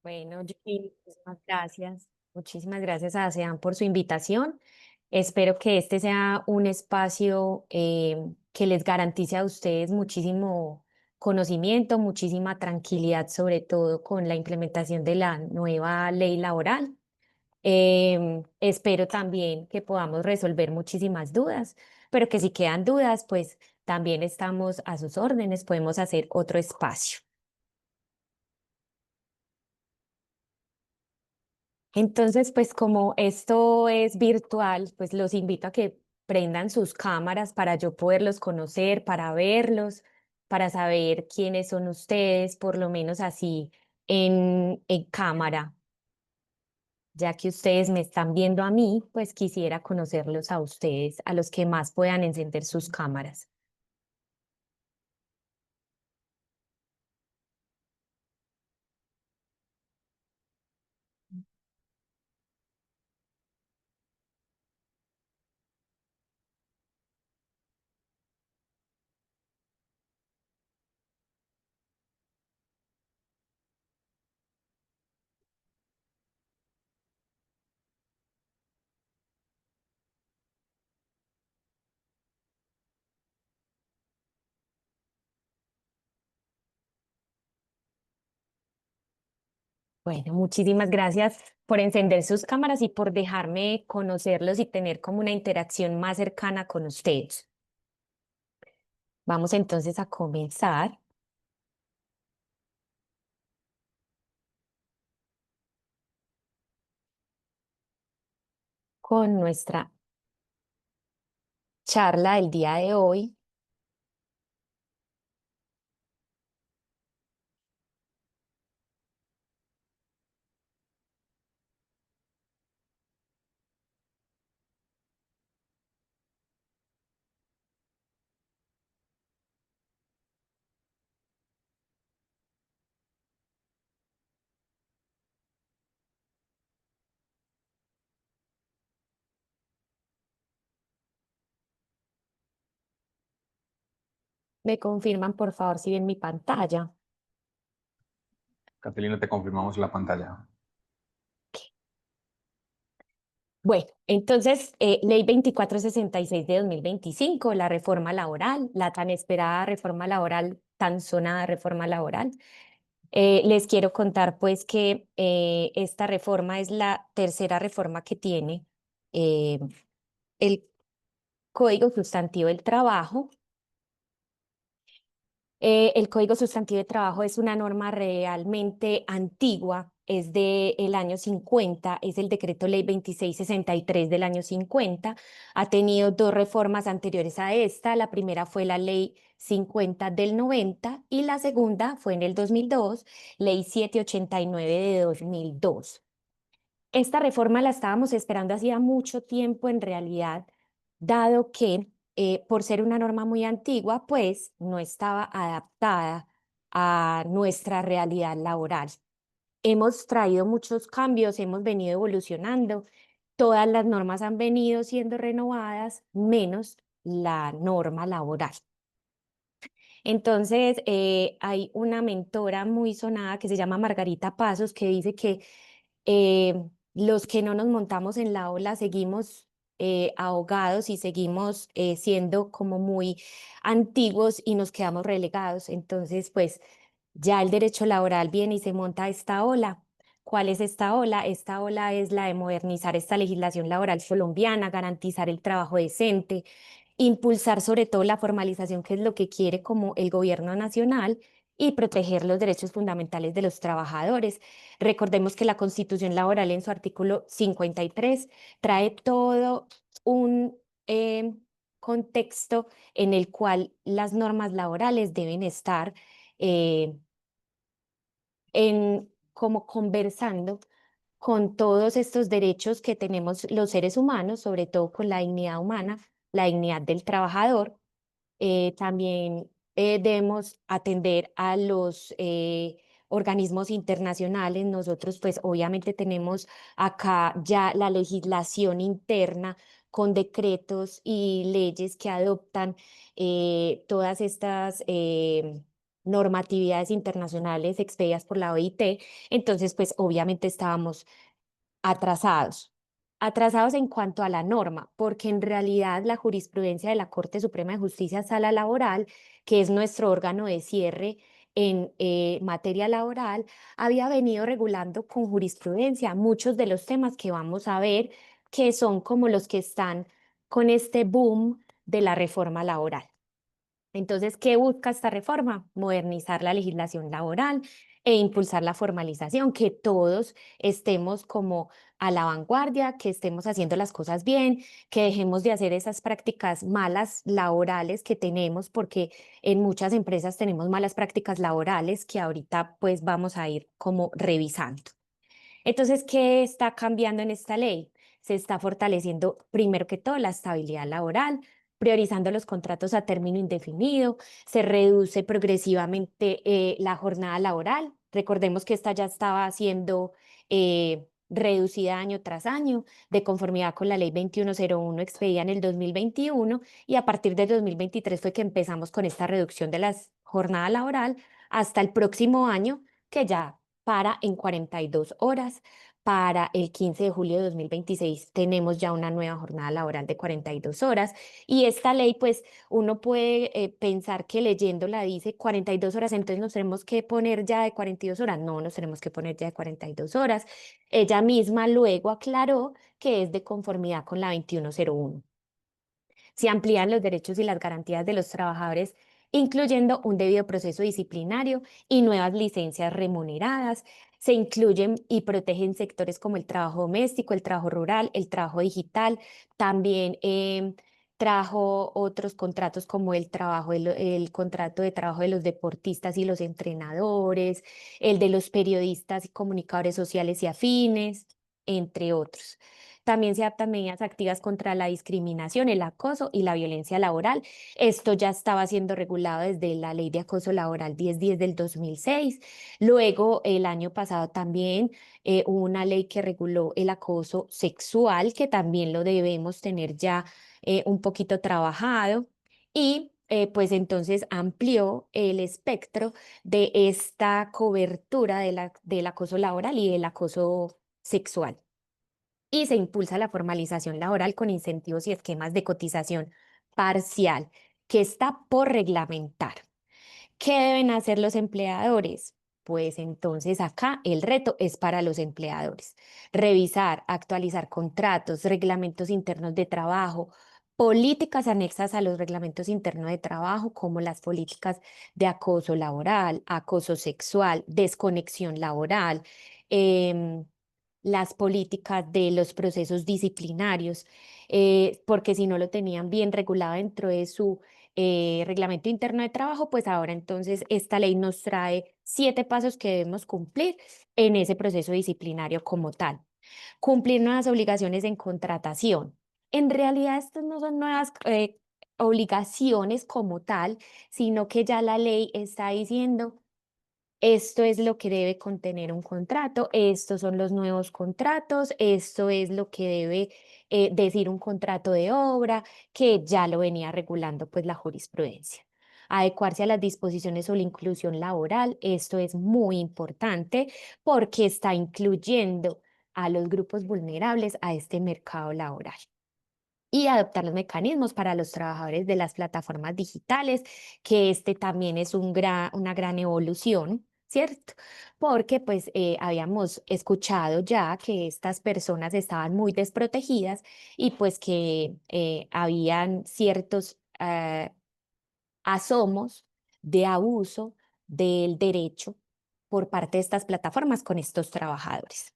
Bueno, Yuki, muchísimas gracias. Muchísimas gracias a ASEAN por su invitación. Espero que este sea un espacio que les garantice a ustedes muchísimo conocimiento, muchísima tranquilidad, sobre todo con la implementación de la nueva ley laboral. Espero también que podamos resolver muchísimas dudas, pero que si quedan dudas, pues también estamos a sus órdenes, podemos hacer otro espacio. Entonces, pues como esto es virtual, pues los invito a que prendan sus cámaras para yo poderlos conocer, para verlos, para saber quiénes son ustedes, por lo menos así en cámara. Ya que ustedes me están viendo a mí, pues quisiera conocerlos a ustedes, a los que más puedan encender sus cámaras. Bueno, muchísimas gracias por encender sus cámaras y por dejarme conocerlos y tener como una interacción más cercana con ustedes. Vamos entonces a comenzar con nuestra charla del día de hoy. ¿Me confirman, por favor, si ven mi pantalla? Catalina, te confirmamos la pantalla. Bueno, entonces, Ley 2466 de 2025, la reforma laboral, la tan esperada reforma laboral, tan sonada reforma laboral. Les quiero contar pues que esta reforma es la tercera reforma que tiene eh, el Código Sustantivo del Trabajo. El Código Sustantivo de Trabajo es una norma realmente antigua, es del año 50, es el Decreto Ley 2663 del año 50. Ha tenido dos reformas anteriores a esta. La primera fue la Ley 50 del 90 y la segunda fue en el 2002, Ley 789 de 2002. Esta reforma la estábamos esperando hacía mucho tiempo en realidad, dado que por ser una norma muy antigua, pues no estaba adaptada a nuestra realidad laboral. Hemos traído muchos cambios, hemos venido evolucionando, todas las normas han venido siendo renovadas, menos la norma laboral. Entonces, hay una mentora muy sonada que se llama Margarita Pasos que dice que los que no nos montamos en la ola seguimos ahogados y seguimos siendo como muy antiguos y nos quedamos relegados. Entonces, pues ya el derecho laboral viene y se monta esta ola. ¿Cuál es esta ola? Esta ola es la de modernizar esta legislación laboral colombiana, garantizar el trabajo decente, impulsar sobre todo la formalización, que es lo que quiere como el gobierno nacional, y proteger los derechos fundamentales de los trabajadores. Recordemos que la Constitución Laboral en su artículo 53 trae todo un contexto en el cual las normas laborales deben estar eh, como conversando con todos estos derechos que tenemos los seres humanos, sobre todo con la dignidad humana, la dignidad del trabajador. También debemos atender a los organismos internacionales. Nosotros, pues obviamente tenemos acá ya la legislación interna con decretos y leyes que adoptan todas estas normatividades internacionales expedidas por la OIT, entonces pues obviamente estábamos atrasados. Atrasados en cuanto a la norma, porque en realidad la jurisprudencia de la Corte Suprema de Justicia Sala Laboral, que es nuestro órgano de cierre en materia laboral, había venido regulando con jurisprudencia muchos de los temas que vamos a ver, que son como los que están con este boom de la reforma laboral. Entonces, ¿qué busca esta reforma? Modernizar la legislación laboral e impulsar la formalización, que todos estemos como a la vanguardia, que estemos haciendo las cosas bien, que dejemos de hacer esas prácticas malas laborales que tenemos, porque en muchas empresas tenemos malas prácticas laborales que ahorita pues vamos a ir como revisando. Entonces, ¿qué está cambiando en esta ley? Se está fortaleciendo, primero que todo, la estabilidad laboral, priorizando los contratos a término indefinido, se reduce progresivamente la jornada laboral. Recordemos que esta ya estaba siendo reducida año tras año, de conformidad con la ley 2101 expedida en el 2021, y a partir del 2023 fue que empezamos con esta reducción de la jornada laboral hasta el próximo año, que ya para en 42 horas. Para el 15 de julio de 2026 tenemos ya una nueva jornada laboral de 42 horas y esta ley pues uno puede pensar que leyéndola dice 42 horas, entonces nos tenemos que poner ya de 42 horas. No, nos tenemos que poner ya de 42 horas. Ella misma luego aclaró que es de conformidad con la 2101. Se amplían los derechos y las garantías de los trabajadores, incluyendo un debido proceso disciplinario y nuevas licencias remuneradas. Se incluyen y protegen sectores como el trabajo doméstico, el trabajo rural, el trabajo digital. También trajo otros contratos como el contrato de trabajo de los deportistas y los entrenadores, el de los periodistas y comunicadores sociales y afines, entre otros. También se adaptan medidas activas contra la discriminación, el acoso y la violencia laboral. Esto ya estaba siendo regulado desde la Ley de Acoso Laboral 1010 del 2006. Luego, el año pasado también hubo una ley que reguló el acoso sexual, que también lo debemos tener ya un poquito trabajado. Y pues entonces amplió el espectro de esta cobertura del acoso laboral y del acoso sexual, y se impulsa la formalización laboral con incentivos y esquemas de cotización parcial que está por reglamentar. ¿Qué deben hacer los empleadores? Pues entonces acá el reto es para los empleadores. Revisar, actualizar contratos, reglamentos internos de trabajo, políticas anexas a los reglamentos internos de trabajo, como las políticas de acoso laboral, acoso sexual, desconexión laboral, em, las políticas de los procesos disciplinarios, porque si no lo tenían bien regulado dentro de su reglamento interno de trabajo, pues ahora entonces esta ley nos trae 7 pasos que debemos cumplir en ese proceso disciplinario como tal. Cumplir nuevas obligaciones en contratación. En realidad, estas no son nuevas obligaciones como tal, sino que ya la ley está diciendo: esto es lo que debe contener un contrato, estos son los nuevos contratos, esto es lo que debe decir un contrato de obra, que ya lo venía regulando pues la jurisprudencia. Adecuarse a las disposiciones sobre inclusión laboral, esto es muy importante porque está incluyendo a los grupos vulnerables a este mercado laboral. Y adoptar los mecanismos para los trabajadores de las plataformas digitales, que este también es una gran evolución, ¿cierto? Porque pues habíamos escuchado ya que estas personas estaban muy desprotegidas y pues que habían ciertos asomos de abuso del derecho por parte de estas plataformas con estos trabajadores.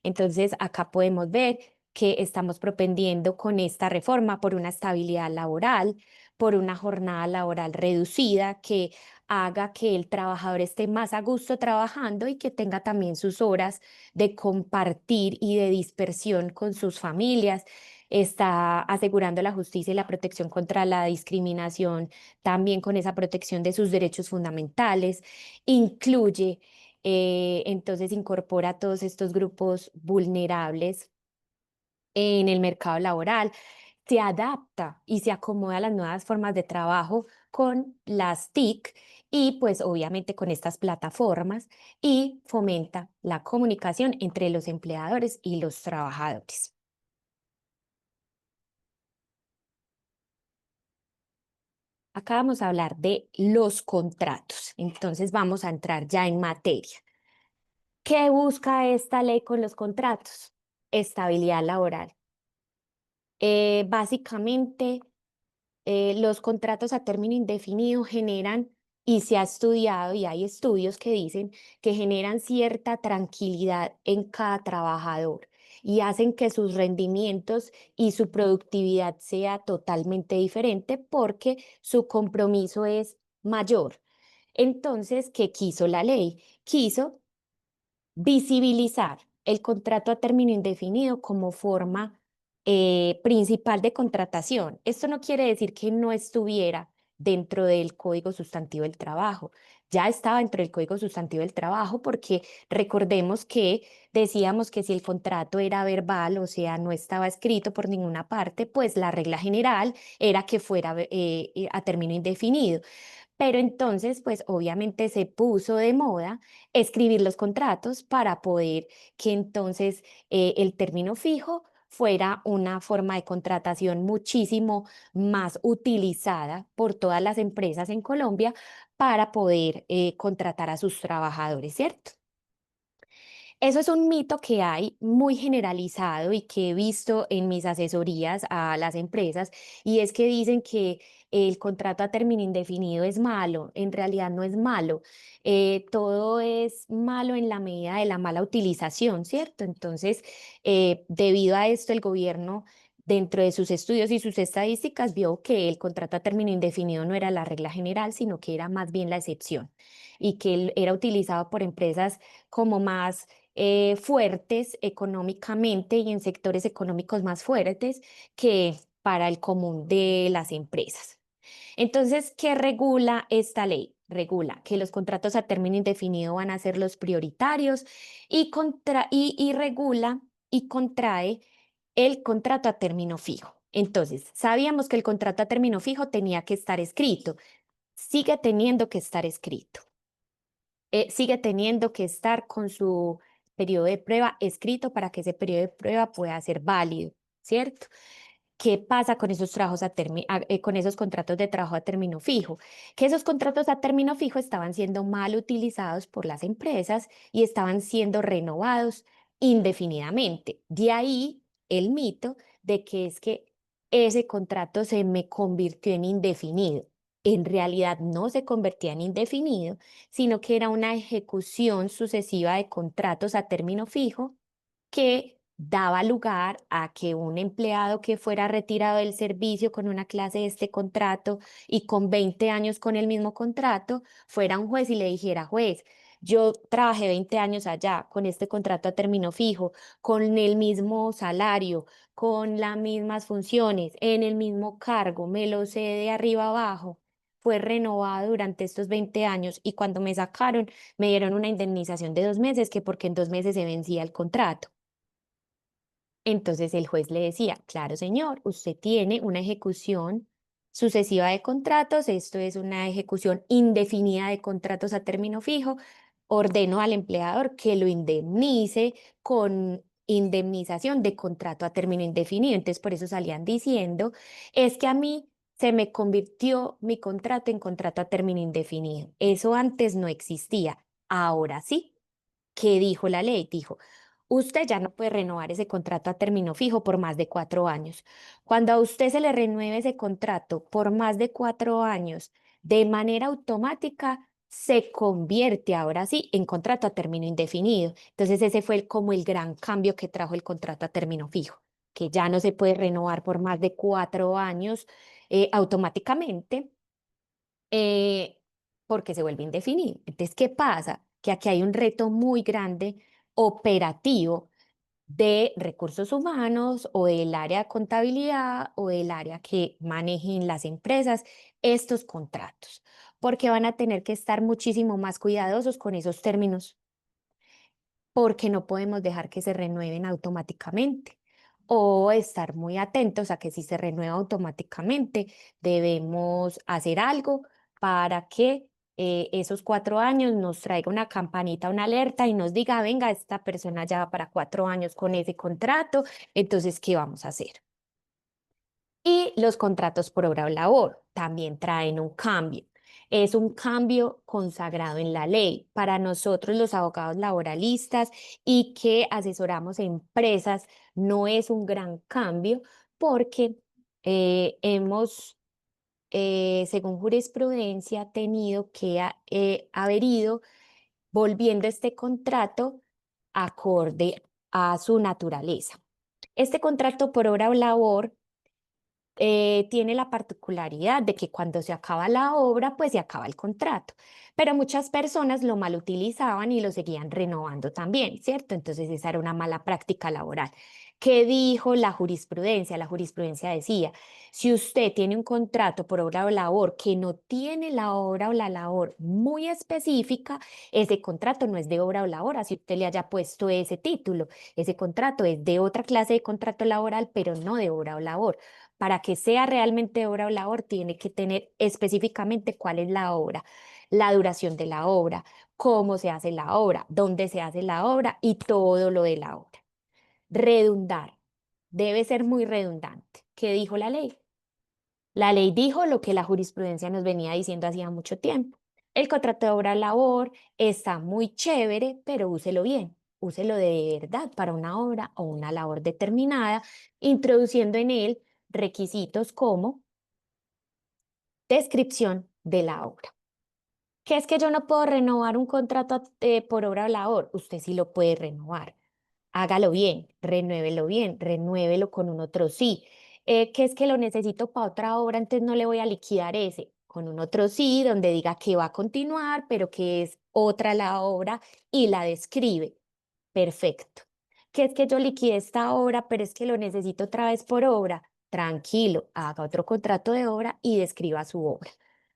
Entonces, acá podemos ver que estamos propendiendo con esta reforma por una estabilidad laboral, por una jornada laboral reducida que haga que el trabajador esté más a gusto trabajando y que tenga también sus horas de compartir y de dispersión con sus familias. Está asegurando la justicia y la protección contra la discriminación, también con esa protección de sus derechos fundamentales. Incluye entonces incorpora a todos estos grupos vulnerables en el mercado laboral, se adapta y se acomoda a las nuevas formas de trabajo con las TIC y pues obviamente con estas plataformas y fomenta la comunicación entre los empleadores y los trabajadores. Acá vamos a hablar de los contratos, entonces vamos a entrar ya en materia. ¿Qué busca esta ley con los contratos? Estabilidad laboral. Básicamente, los contratos a término indefinido generan, y se ha estudiado, y hay estudios que dicen que generan cierta tranquilidad en cada trabajador y hacen que sus rendimientos y su productividad sea totalmente diferente porque su compromiso es mayor. Entonces, ¿qué quiso la ley? Quiso visibilizar el contrato a término indefinido como forma principal de contratación. Esto no quiere decir que no estuviera dentro del Código Sustantivo del Trabajo. Ya estaba dentro del Código Sustantivo del Trabajo porque recordemos que decíamos que si el contrato era verbal, o sea, no estaba escrito por ninguna parte, pues la regla general era que fuera a término indefinido. Pero entonces, pues obviamente se puso de moda escribir los contratos para poder que entonces el término fijo fuera una forma de contratación muchísimo más utilizada por todas las empresas en Colombia para poder contratar a sus trabajadores, ¿cierto? Eso es un mito que hay muy generalizado y que he visto en mis asesorías a las empresas, y es que dicen que el contrato a término indefinido es malo. En realidad no es malo. Todo es malo en la medida de la mala utilización, ¿cierto? Entonces, debido a esto, el gobierno, dentro de sus estudios y sus estadísticas, vio que el contrato a término indefinido no era la regla general, sino que era más bien la excepción, y que él era utilizado por empresas como más fuertes económicamente y en sectores económicos más fuertes que para el común de las empresas. Entonces, ¿qué regula esta ley? Regula que los contratos a término indefinido van a ser los prioritarios y regula y contrae el contrato a término fijo. Entonces, sabíamos que el contrato a término fijo tenía que estar escrito, sigue teniendo que estar escrito, sigue teniendo que estar con su periodo de prueba escrito para que ese periodo de prueba pueda ser válido, ¿cierto? ¿Qué pasa con esos con esos contratos de trabajo a término fijo? Que esos contratos a término fijo estaban siendo mal utilizados por las empresas y estaban siendo renovados indefinidamente. De ahí el mito de que es que ese contrato se me convirtió en indefinido. En realidad no se convertía en indefinido, sino que era una ejecución sucesiva de contratos a término fijo que daba lugar a que un empleado que fuera retirado del servicio con una clase de este contrato y con 20 años con el mismo contrato, fuera un juez y le dijera: juez, yo trabajé 20 años allá con este contrato a término fijo, con el mismo salario, con las mismas funciones, en el mismo cargo, me lo sé de arriba abajo. Fue renovado durante estos 20 años y cuando me sacaron me dieron una indemnización de 2 meses, que porque en 2 meses se vencía el contrato. Entonces el juez le decía: claro, señor, usted tiene una ejecución sucesiva de contratos, esto es una ejecución indefinida de contratos a término fijo, ordeno al empleador que lo indemnice con indemnización de contrato a término indefinido. Entonces por eso salían diciendo: es que a mí se me convirtió mi contrato en contrato a término indefinido. Eso antes no existía, ahora sí. ¿Qué dijo la ley? Dijo: usted ya no puede renovar ese contrato a término fijo por más de 4 años. Cuando a usted se le renueve ese contrato por más de 4 años, de manera automática se convierte ahora sí en contrato a término indefinido. Entonces ese fue como el gran cambio que trajo el contrato a término fijo, que ya no se puede renovar por más de 4 años automáticamente, eh, porque se vuelve indefinido. Entonces, ¿qué pasa? Que aquí hay un reto muy grande operativo de recursos humanos o del área de contabilidad o del área que manejen las empresas estos contratos, porque van a tener que estar muchísimo más cuidadosos con esos términos, porque no podemos dejar que se renueven automáticamente o estar muy atentos a que si se renueva automáticamente debemos hacer algo para que esos 4 años nos traiga una campanita, una alerta y nos diga, venga, esta persona ya va para 4 años con ese contrato, entonces, ¿qué vamos a hacer? Y los contratos por obra o labor también traen un cambio. Es un cambio consagrado en la ley para nosotros los abogados laboralistas y que asesoramos empresas. No es un gran cambio porque hemos, según jurisprudencia, tenido que haber ido volviendo este contrato acorde a su naturaleza. Este contrato por obra o labor tiene la particularidad de que cuando se acaba la obra, pues se acaba el contrato. Pero muchas personas lo mal utilizaban y lo seguían renovando también, ¿cierto? Entonces esa era una mala práctica laboral. ¿Qué dijo la jurisprudencia? La jurisprudencia decía, si usted tiene un contrato por obra o labor que no tiene la obra o la labor muy específica, ese contrato no es de obra o labor, así usted le haya puesto ese título. Ese contrato es de otra clase de contrato laboral, pero no de obra o labor. Para que sea realmente obra o labor, tiene que tener específicamente cuál es la obra, la duración de la obra, cómo se hace la obra, dónde se hace la obra y todo lo de la obra. Redundar. Debe ser muy redundante. ¿Qué dijo la ley? La ley dijo lo que la jurisprudencia nos venía diciendo hacía mucho tiempo. El contrato de obra labor está muy chévere, pero úselo bien. Úselo de verdad para una obra o una labor determinada, introduciendo en él requisitos como descripción de la obra. ¿Qué es que yo no puedo renovar un contrato por obra o labor? Usted sí lo puede renovar. Hágalo bien, renuévelo con un otro sí. ¿Qué es que lo necesito para otra obra? Entonces no le voy a liquidar ese. Con un otro sí, donde diga que va a continuar, pero que es otra la obra y la describe. Perfecto. ¿Qué es que yo liquidé esta obra, pero es que lo necesito otra vez por obra? Tranquilo, haga otro contrato de obra y describa su obra.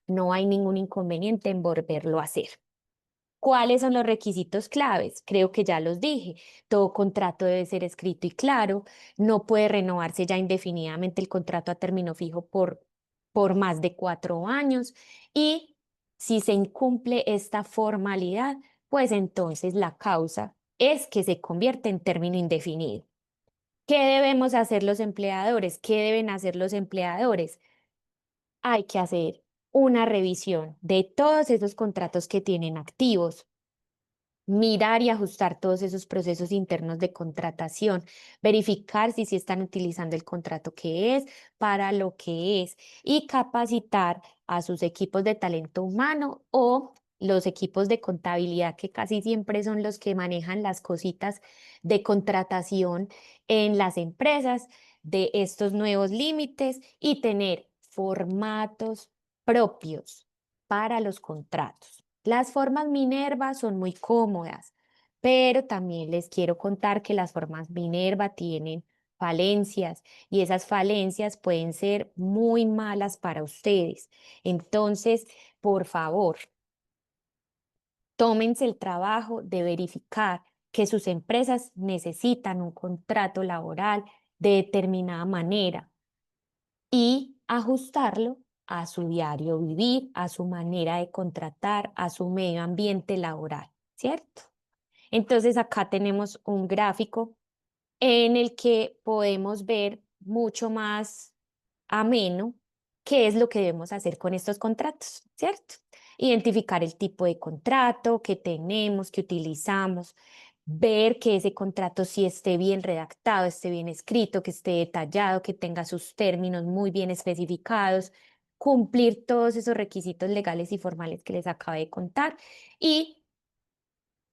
No hay ningún inconveniente en volverlo a hacer. ¿Cuáles son los requisitos claves? Creo que ya los dije. Todo contrato debe ser escrito y claro. No puede renovarse ya indefinidamente el contrato a término fijo por más de 4 años. Y si se incumple esta formalidad, pues entonces la causa es que se convierte en término indefinido. ¿Qué debemos hacer los empleadores? ¿Qué deben hacer los empleadores? Hay que hacer una revisión de todos esos contratos que tienen activos, mirar y ajustar todos esos procesos internos de contratación, verificar si están utilizando el contrato que es para lo que es y capacitar a sus equipos de talento humano o los equipos de contabilidad, que casi siempre son los que manejan las cositas de contratación en las empresas, de estos nuevos límites y tener formatos propios para los contratos. Las formas Minerva son muy cómodas, pero también les quiero contar que las formas Minerva tienen falencias y esas falencias pueden ser muy malas para ustedes. Entonces, por favor, tómense el trabajo de verificar que sus empresas necesitan un contrato laboral de determinada manera y ajustarlo a su diario vivir, a su manera de contratar, a su medio ambiente laboral, ¿cierto? Entonces acá tenemos un gráfico en el que podemos ver mucho más ameno qué es lo que debemos hacer con estos contratos, ¿cierto? Identificar el tipo de contrato que tenemos, que utilizamos, ver que ese contrato sí esté bien redactado, esté bien escrito, que esté detallado, que tenga sus términos muy bien especificados, cumplir todos esos requisitos legales y formales que les acabé de contar y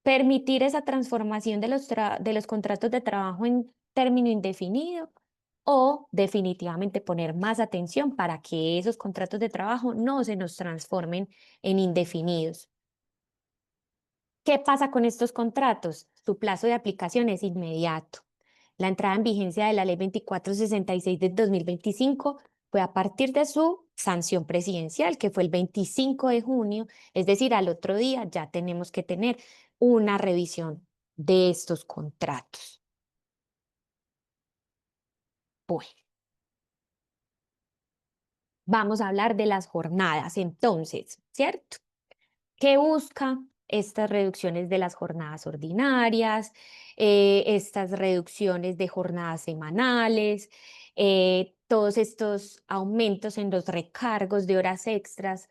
permitir esa transformación de los contratos de trabajo en término indefinido o definitivamente poner más atención para que esos contratos de trabajo no se nos transformen en indefinidos. ¿Qué pasa con estos contratos? Su plazo de aplicación es inmediato. La entrada en vigencia de la Ley 2466 del 2025 fue a partir de su sanción presidencial, que fue el 25 de junio, es decir, al otro día ya tenemos que tener una revisión de estos contratos. Bueno, vamos a hablar de las jornadas entonces, ¿cierto? ¿Qué busca estas reducciones de las jornadas ordinarias, estas reducciones de jornadas semanales, todos estos aumentos en los recargos de horas extras?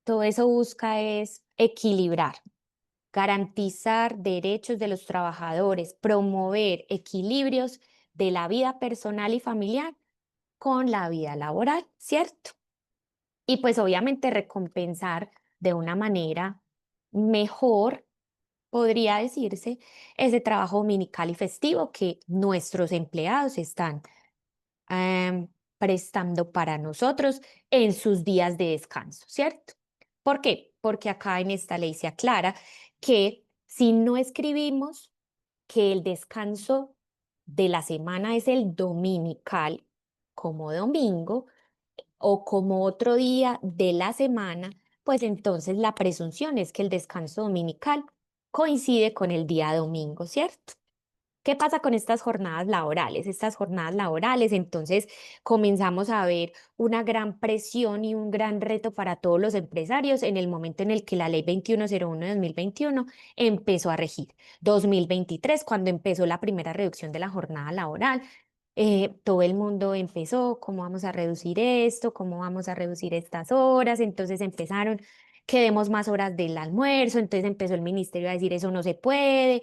Todo eso busca es equilibrar, garantizar derechos de los trabajadores, promover equilibrios de la vida personal y familiar con la vida laboral, ¿cierto? Y pues obviamente recompensar de una manera mejor, podría decirse, ese trabajo dominical y festivo que nuestros empleados están em, prestando para nosotros en sus días de descanso, ¿cierto? ¿Por qué? Porque acá en esta ley se aclara que si no escribimos que el descanso de la semana es el dominical, como domingo, o como otro día de la semana, pues entonces la presunción es que el descanso dominical coincide con el día domingo, ¿cierto? ¿Qué pasa con estas jornadas laborales? Estas jornadas laborales, entonces comenzamos a ver una gran presión y un gran reto para todos los empresarios en el momento en el que la ley 2101 de 2021 empezó a regir. 2023, cuando empezó la primera reducción de la jornada laboral, todo el mundo empezó, ¿cómo vamos a reducir esto? ¿Cómo vamos a reducir estas horas? Entonces empezaron, que demos más horas del almuerzo, entonces empezó el ministerio a decir, eso no se puede.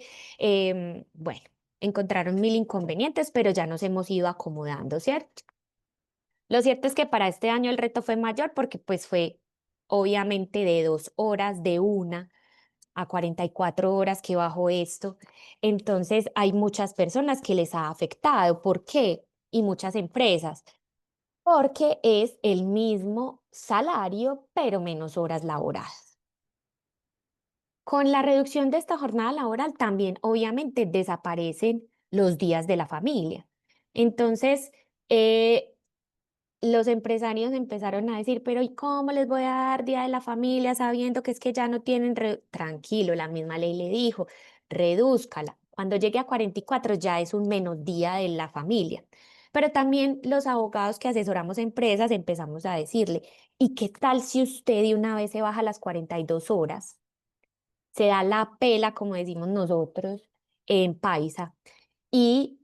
Bueno. Encontraron mil inconvenientes, pero ya nos hemos ido acomodando, ¿cierto? Lo cierto es que para este año el reto fue mayor porque pues fue obviamente de 2 horas, de 1 a 44 horas que bajó esto. Entonces hay muchas personas que les ha afectado. ¿Por qué? Y muchas empresas, porque es el mismo salario, pero menos horas laboradas. Con la reducción de esta jornada laboral también obviamente desaparecen los días de la familia. Entonces, eh, los empresarios empezaron a decir, pero ¿y cómo les voy a dar día de la familia sabiendo que es que ya no tienen... Tranquilo, la misma ley le dijo, redúzcala. Cuando llegue a 44 ya es un menos día de la familia. Pero también los abogados que asesoramos empresas empezamos a decirle, ¿y qué tal si usted de una vez se baja las 42 horas? Se da la pela, como decimos nosotros, en paisa, y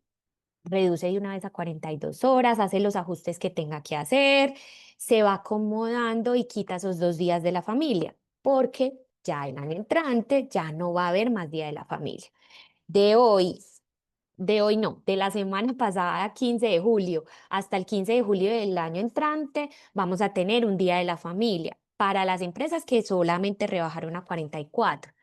reduce de una vez a 42 horas, hace los ajustes que tenga que hacer, se va acomodando y quita esos 2 días de la familia, porque ya el año entrante ya no va a haber más día de la familia. De hoy, de hoy no, de la semana pasada, 15 de julio, hasta el 15 de julio del año entrante, vamos a tener un día de la familia para las empresas que solamente rebajaron a 44.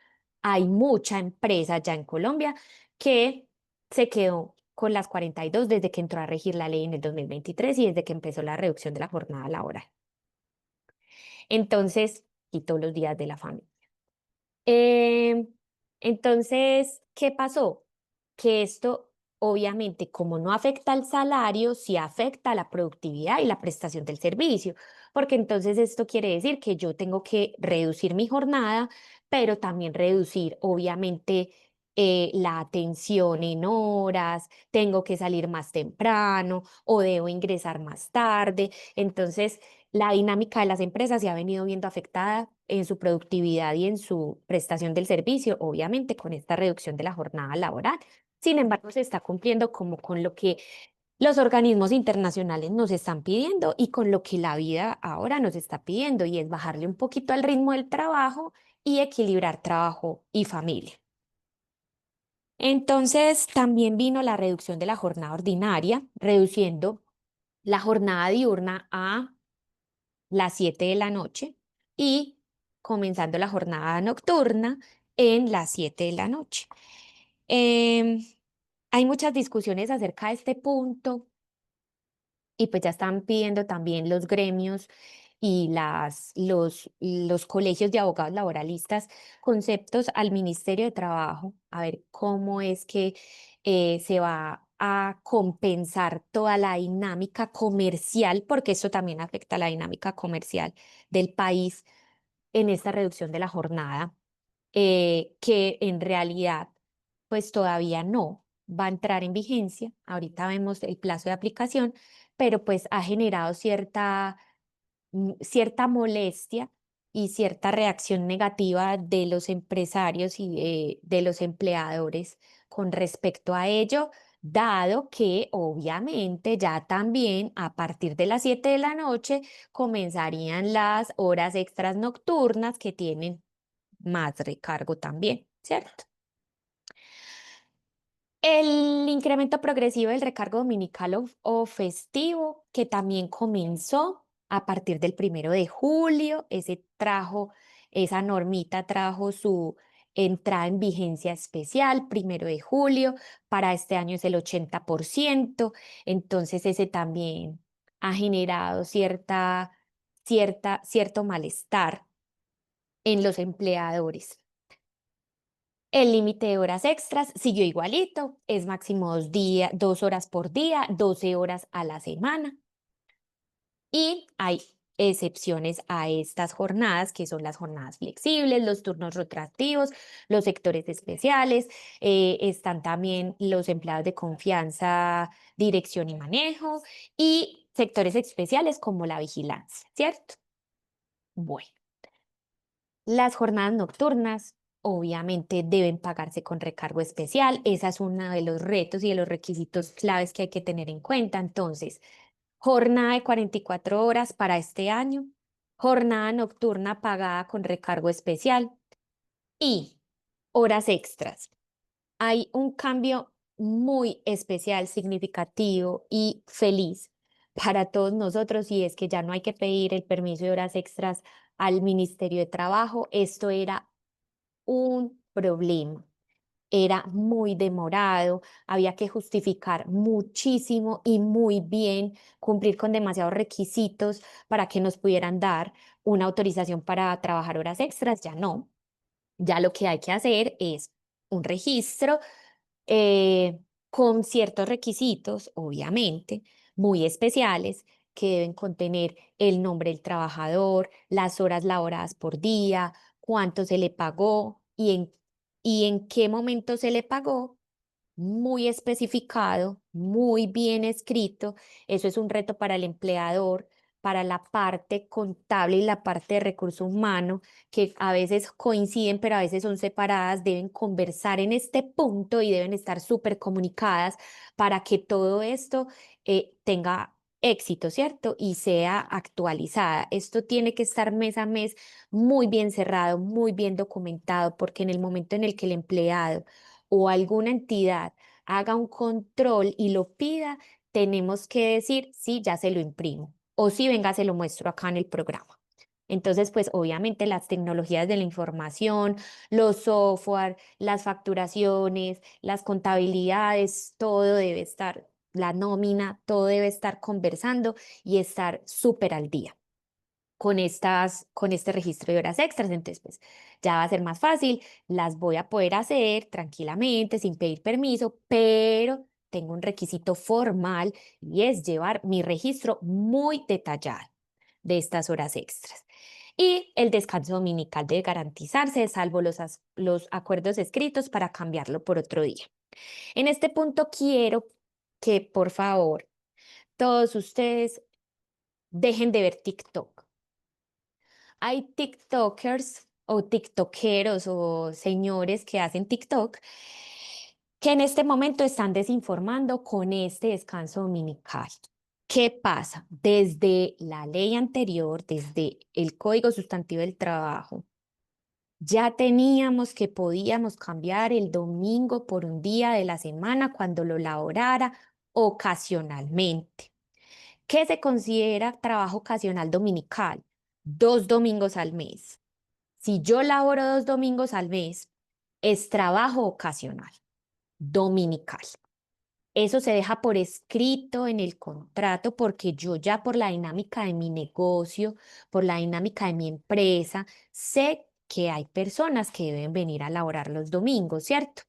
Hay mucha empresa ya en Colombia que se quedó con las 42 desde que entró a regir la ley en el 2023 y desde que empezó la reducción de la jornada laboral. Entonces, quitó los días de la familia. Em, entonces, ¿qué pasó? Que esto, obviamente, como no afecta al salario, sí afecta a la productividad y la prestación del servicio, porque entonces esto quiere decir que yo tengo que reducir mi jornada, pero también reducir, obviamente, la atención en horas, tengo que salir más temprano o debo ingresar más tarde. Entonces, la dinámica de las empresas se ha venido viendo afectada en su productividad y en su prestación del servicio, obviamente con esta reducción de la jornada laboral. Sin embargo, se está cumpliendo como con lo que los organismos internacionales nos están pidiendo y con lo que la vida ahora nos está pidiendo, y es bajarle un poquito al ritmo del trabajo y equilibrar trabajo y familia. Entonces, también vino la reducción de la jornada ordinaria, reduciendo la jornada diurna a las 7 de la noche y comenzando la jornada nocturna en las 7 de la noche. Em, Hay muchas discusiones acerca de este punto y pues ya están pidiendo también los gremios y los colegios de abogados laboralistas conceptos al Ministerio de Trabajo, a ver cómo es que se va a compensar toda la dinámica comercial, porque eso también afecta a la dinámica comercial del país en esta reducción de la jornada, que en realidad pues todavía no va a entrar en vigencia. Ahorita vemos el plazo de aplicación, pero pues ha generado cierta molestia y cierta reacción negativa de los empresarios y de los empleadores con respecto a ello, dado que obviamente ya también a partir de las 7 de la noche comenzarían las horas extras nocturnas que tienen más recargo también, ¿cierto? El incremento progresivo del recargo dominical o festivo, que también comenzó a partir del 1 de julio, esa normita trajo su entrada en vigencia especial, 1 de julio, para este año es el 80%, entonces ese también ha generado cierto malestar en los empleadores. El límite de horas extras siguió igualito, es máximo 2 horas por día, 12 horas a la semana. Y hay excepciones a estas jornadas, que son las jornadas flexibles, los turnos rotativos, los sectores especiales, están también los empleados de confianza, dirección y manejo, y sectores especiales como la vigilancia, ¿cierto? Bueno. Las jornadas nocturnas obviamente deben pagarse con recargo especial. Esa es uno de los retos y de los requisitos claves que hay que tener en cuenta. Entonces, jornada de 44 horas para este año, jornada nocturna pagada con recargo especial y horas extras. Hay un cambio muy especial, significativo y feliz para todos nosotros, y es que ya no hay que pedir el permiso de horas extras al Ministerio de Trabajo. Esto era un problema. Era muy demorado, había que justificar muchísimo y muy bien, cumplir con demasiados requisitos para que nos pudieran dar una autorización para trabajar horas extras. Ya no, ya lo que hay que hacer es un registro con ciertos requisitos, obviamente, muy especiales, que deben contener el nombre del trabajador, las horas laboradas por día, cuánto se le pagó y en qué momento se le pagó, muy especificado, muy bien escrito. Eso es un reto para el empleador, para la parte contable y la parte de recurso humano, que a veces coinciden, pero a veces son separadas, deben conversar en este punto y deben estar súper comunicadas para que todo esto tenga éxito, ¿cierto? Y sea actualizada. Esto tiene que estar mes a mes muy bien cerrado, muy bien documentado, porque en el momento en el que el empleado o alguna entidad haga un control y lo pida, tenemos que decir, sí, ya se lo imprimo, o sí, venga, se lo muestro acá en el programa. Entonces, pues obviamente las tecnologías de la información, los software, las facturaciones, las contabilidades, todo debe estar, la nómina, todo debe estar conversando y estar súper al día con este registro de horas extras. Entonces, pues ya va a ser más fácil, las voy a poder hacer tranquilamente, sin pedir permiso, pero tengo un requisito formal y es llevar mi registro muy detallado de estas horas extras. Y el descanso dominical debe garantizarse, salvo los acuerdos escritos para cambiarlo por otro día. En este punto quiero que, por favor, todos ustedes dejen de ver TikTok. Hay TikTokers o TikTokeros o señores que hacen TikTok que en este momento están desinformando con este descanso dominical. ¿Qué pasa? Desde la ley anterior, desde el Código Sustantivo del Trabajo, ya teníamos que podíamos cambiar el domingo por un día de la semana cuando lo laborara ocasionalmente. ¿Qué se considera trabajo ocasional dominical? 2 domingos al mes. Si yo laboro 2 domingos al mes, es trabajo ocasional, dominical. Eso se deja por escrito en el contrato porque yo ya por la dinámica de mi negocio, por la dinámica de mi empresa, sé que hay personas que deben venir a laborar los domingos, ¿cierto?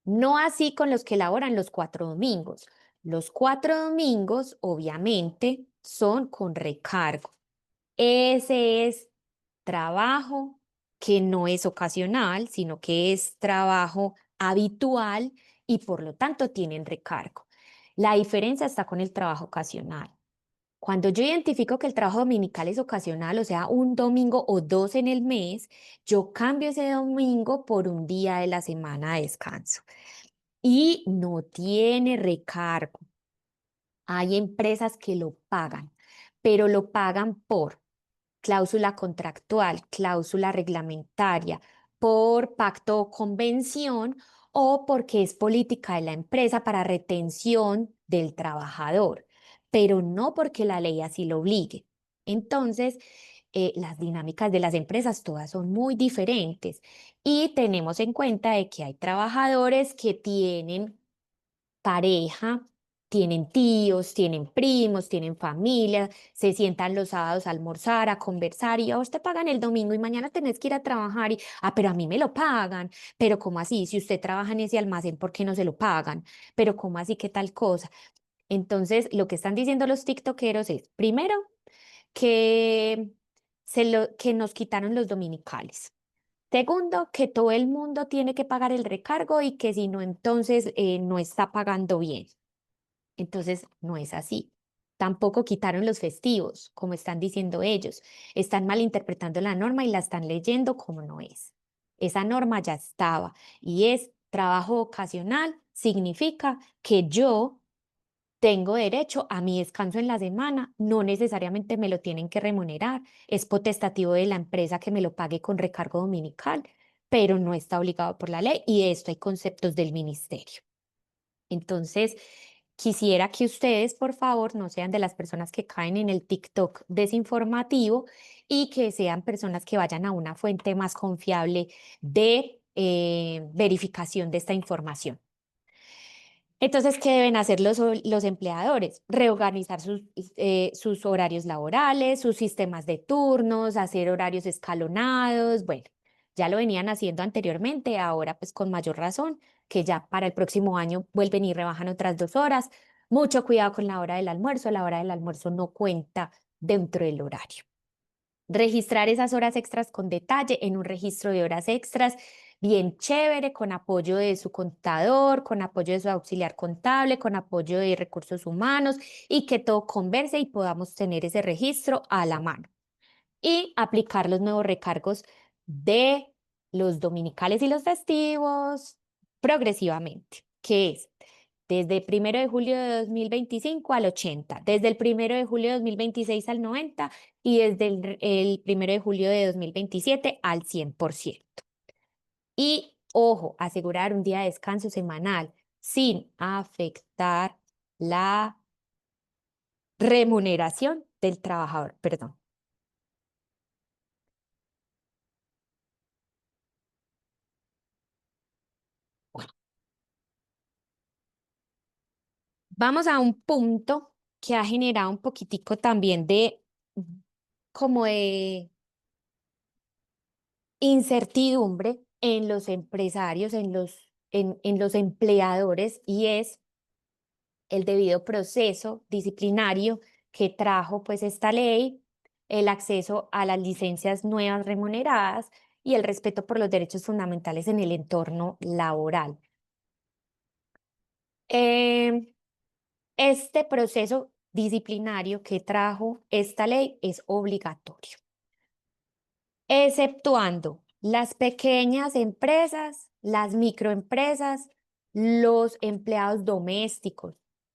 No así con los que laboran los 4 domingos. Los 4 domingos, obviamente, son con recargo. Ese es trabajo que no es ocasional, sino que es trabajo habitual y por lo tanto tienen recargo. La diferencia está con el trabajo ocasional. Cuando yo identifico que el trabajo dominical es ocasional, o sea, un domingo o dos en el mes, yo cambio ese domingo por un día de la semana de descanso y no tiene recargo. Hay empresas que lo pagan, pero lo pagan por cláusula contractual, cláusula reglamentaria, por pacto o convención o porque es política de la empresa para retención del trabajador, pero no porque la ley así lo obligue. Entonces, las dinámicas de las empresas todas son muy diferentes y tenemos en cuenta de que hay trabajadores que tienen pareja, tienen tíos, tienen primos, tienen familia, se sientan los sábados a almorzar, a conversar y a vos te pagan el domingo y mañana tenés que ir a trabajar pero a mí me lo pagan, pero ¿cómo así? Si usted trabaja en ese almacén, ¿por qué no se lo pagan? Pero ¿cómo así? ¿Qué tal cosa? Entonces, lo que están diciendo los tiktokeros es, primero, que, que nos quitaron los dominicales. Segundo, que todo el mundo tiene que pagar el recargo y que si no, entonces no está pagando bien. Entonces, no es así. Tampoco quitaron los festivos, como están diciendo ellos. Están malinterpretando la norma y la están leyendo como no es. Esa norma ya estaba y es trabajo ocasional, significa que yo tengo derecho a mi descanso en la semana, no necesariamente me lo tienen que remunerar, es potestativo de la empresa que me lo pague con recargo dominical, pero no está obligado por la ley y de esto hay conceptos del ministerio. Entonces, quisiera que ustedes, por favor, no sean de las personas que caen en el TikTok desinformativo y que sean personas que vayan a una fuente más confiable de verificación de esta información. Entonces, ¿qué deben hacer los empleadores? Reorganizar sus horarios laborales, sus sistemas de turnos, hacer horarios escalonados. Bueno, ya lo venían haciendo anteriormente, ahora pues con mayor razón, que ya para el próximo año vuelven y rebajan otras 2 horas. Mucho cuidado con la hora del almuerzo no cuenta dentro del horario. Registrar esas horas extras con detalle en un registro de horas extras bien chévere, con apoyo de su contador, con apoyo de su auxiliar contable, con apoyo de recursos humanos y que todo converse y podamos tener ese registro a la mano. Y aplicar los nuevos recargos de los dominicales y los festivos progresivamente, que es desde el 1 de julio de 2025 al 80, desde el 1 de julio de 2026 al 90 y desde el 1 de julio de 2027 al 100%. Y ojo, asegurar un día de descanso semanal sin afectar la remuneración del trabajador, perdón. Vamos a un punto que ha generado un poquitico también de como de incertidumbre en los empresarios, en los empleadores, y es el debido proceso disciplinario que trajo pues esta ley, el acceso a las licencias nuevas remuneradas y el respeto por los derechos fundamentales en el entorno laboral. Em, este proceso disciplinario que trajo esta ley es obligatorio, exceptuando las pequeñas empresas, las microempresas, los empleados domésticos.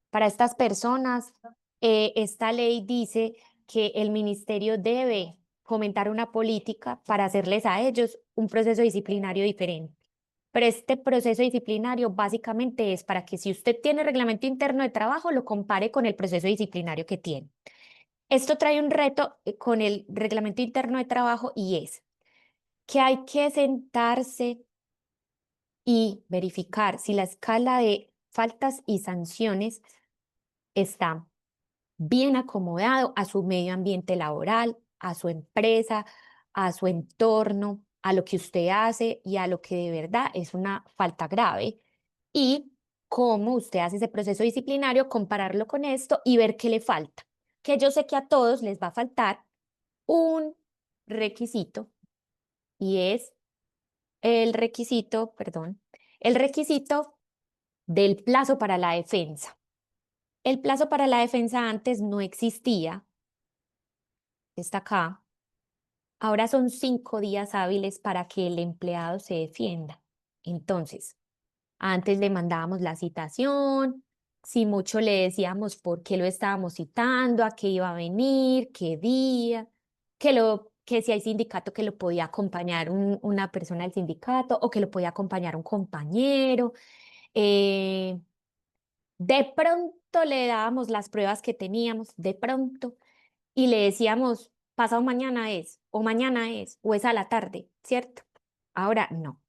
Para estas personas, esta ley dice que el ministerio debe fomentar una política para hacerles a ellos un proceso disciplinario diferente. Pero este proceso disciplinario básicamente es para que si usted tiene reglamento interno de trabajo, lo compare con el proceso disciplinario que tiene. Esto trae un reto con el reglamento interno de trabajo y es que hay que sentarse y verificar si la escala de faltas y sanciones está bien acomodado a su medio ambiente laboral, a su empresa, a su entorno, a lo que usted hace y a lo que de verdad es una falta grave. Y cómo usted hace ese proceso disciplinario, compararlo con esto y ver qué le falta. Que yo sé que a todos les va a faltar un requisito y es el requisito del plazo para la defensa. El plazo para la defensa antes no existía, está acá. Ahora son 5 días hábiles para que el empleado se defienda. Entonces, antes le mandábamos la citación, si mucho le decíamos por qué lo estábamos citando, a qué iba a venir, qué día, que si hay sindicato que lo podía acompañar una persona del sindicato o que lo podía acompañar un compañero. eh, de pronto le dábamos las pruebas que teníamos, de pronto, y le decíamos, pasado mañana es, o es a la tarde, ¿cierto? Ahora no.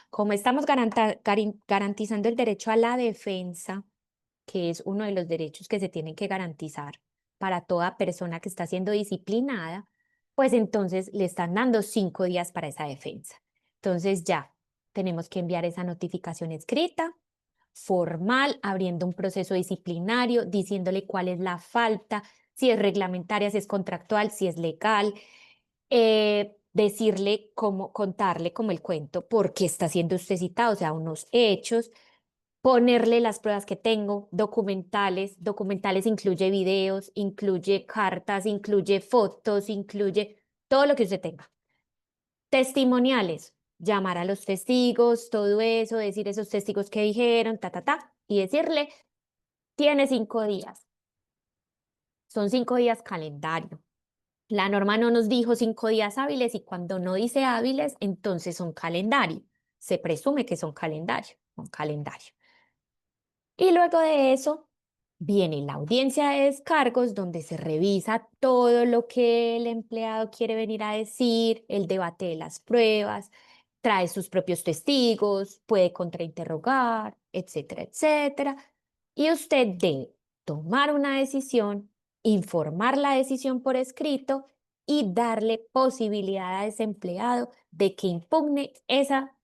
Como estamos garantizando el derecho a la defensa, que es uno de los derechos que se tienen que garantizar para toda persona que está siendo disciplinada, pues entonces le están dando 5 días para esa defensa. Entonces ya tenemos que enviar esa notificación escrita, formal, abriendo un proceso disciplinario, diciéndole cuál es la falta, si es reglamentaria, si es contractual, si es legal, decirle cómo, contarle como el cuento, por qué está siendo usted citado, o sea, unos hechos, ponerle las pruebas que tengo, documentales incluye videos, incluye cartas, incluye fotos, incluye todo lo que usted tenga. Testimoniales, llamar a los testigos, todo eso, decir esos testigos que dijeron, y decirle, tiene 5 días. Son 5 días calendario. La norma no nos dijo 5 días hábiles y cuando no dice hábiles, entonces son calendario. Se presume que son calendario, un calendario. Y luego de eso viene la audiencia de descargos donde se revisa todo lo que el empleado quiere venir a decir, el debate de las pruebas, trae sus propios testigos, puede contrainterrogar, etcétera, etcétera. Y usted debe tomar una decisión, informar la decisión por escrito y darle posibilidad a ese empleado de que impugne esa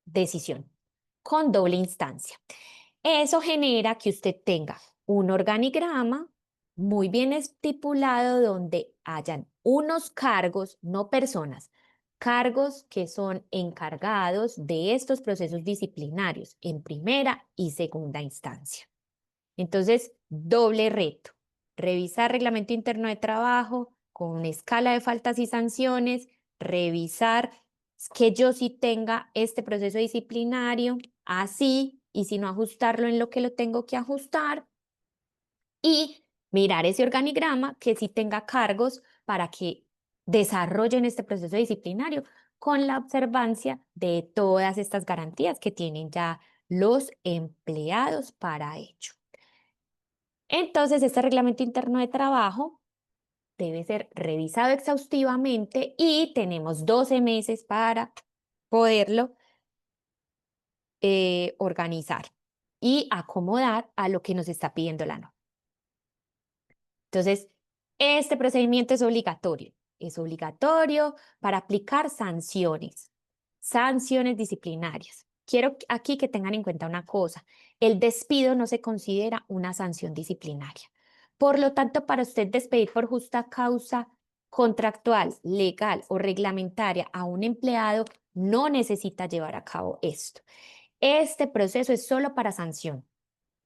decisión con doble instancia. Eso genera que usted tenga un organigrama muy bien estipulado donde hayan unos cargos, no personas, cargos que son encargados de estos procesos disciplinarios en primera y segunda instancia. Entonces, doble reto, revisar reglamento interno de trabajo con escala de faltas y sanciones, revisar que yo sí tenga este proceso disciplinario así y si no ajustarlo en lo que lo tengo que ajustar y mirar ese organigrama que sí tenga cargos para que desarrollen este proceso disciplinario con la observancia de todas estas garantías que tienen ya los empleados para ello. Entonces, este reglamento interno de trabajo debe ser revisado exhaustivamente y tenemos 12 meses para poderlo organizar y acomodar a lo que nos está pidiendo la norma. Entonces, este procedimiento es obligatorio para aplicar sanciones disciplinarias. Quiero aquí que tengan en cuenta una cosa, el despido no se considera una sanción disciplinaria. Por lo tanto, para usted despedir por justa causa contractual, legal o reglamentaria a un empleado, no necesita llevar a cabo esto. Este proceso es solo para sanción,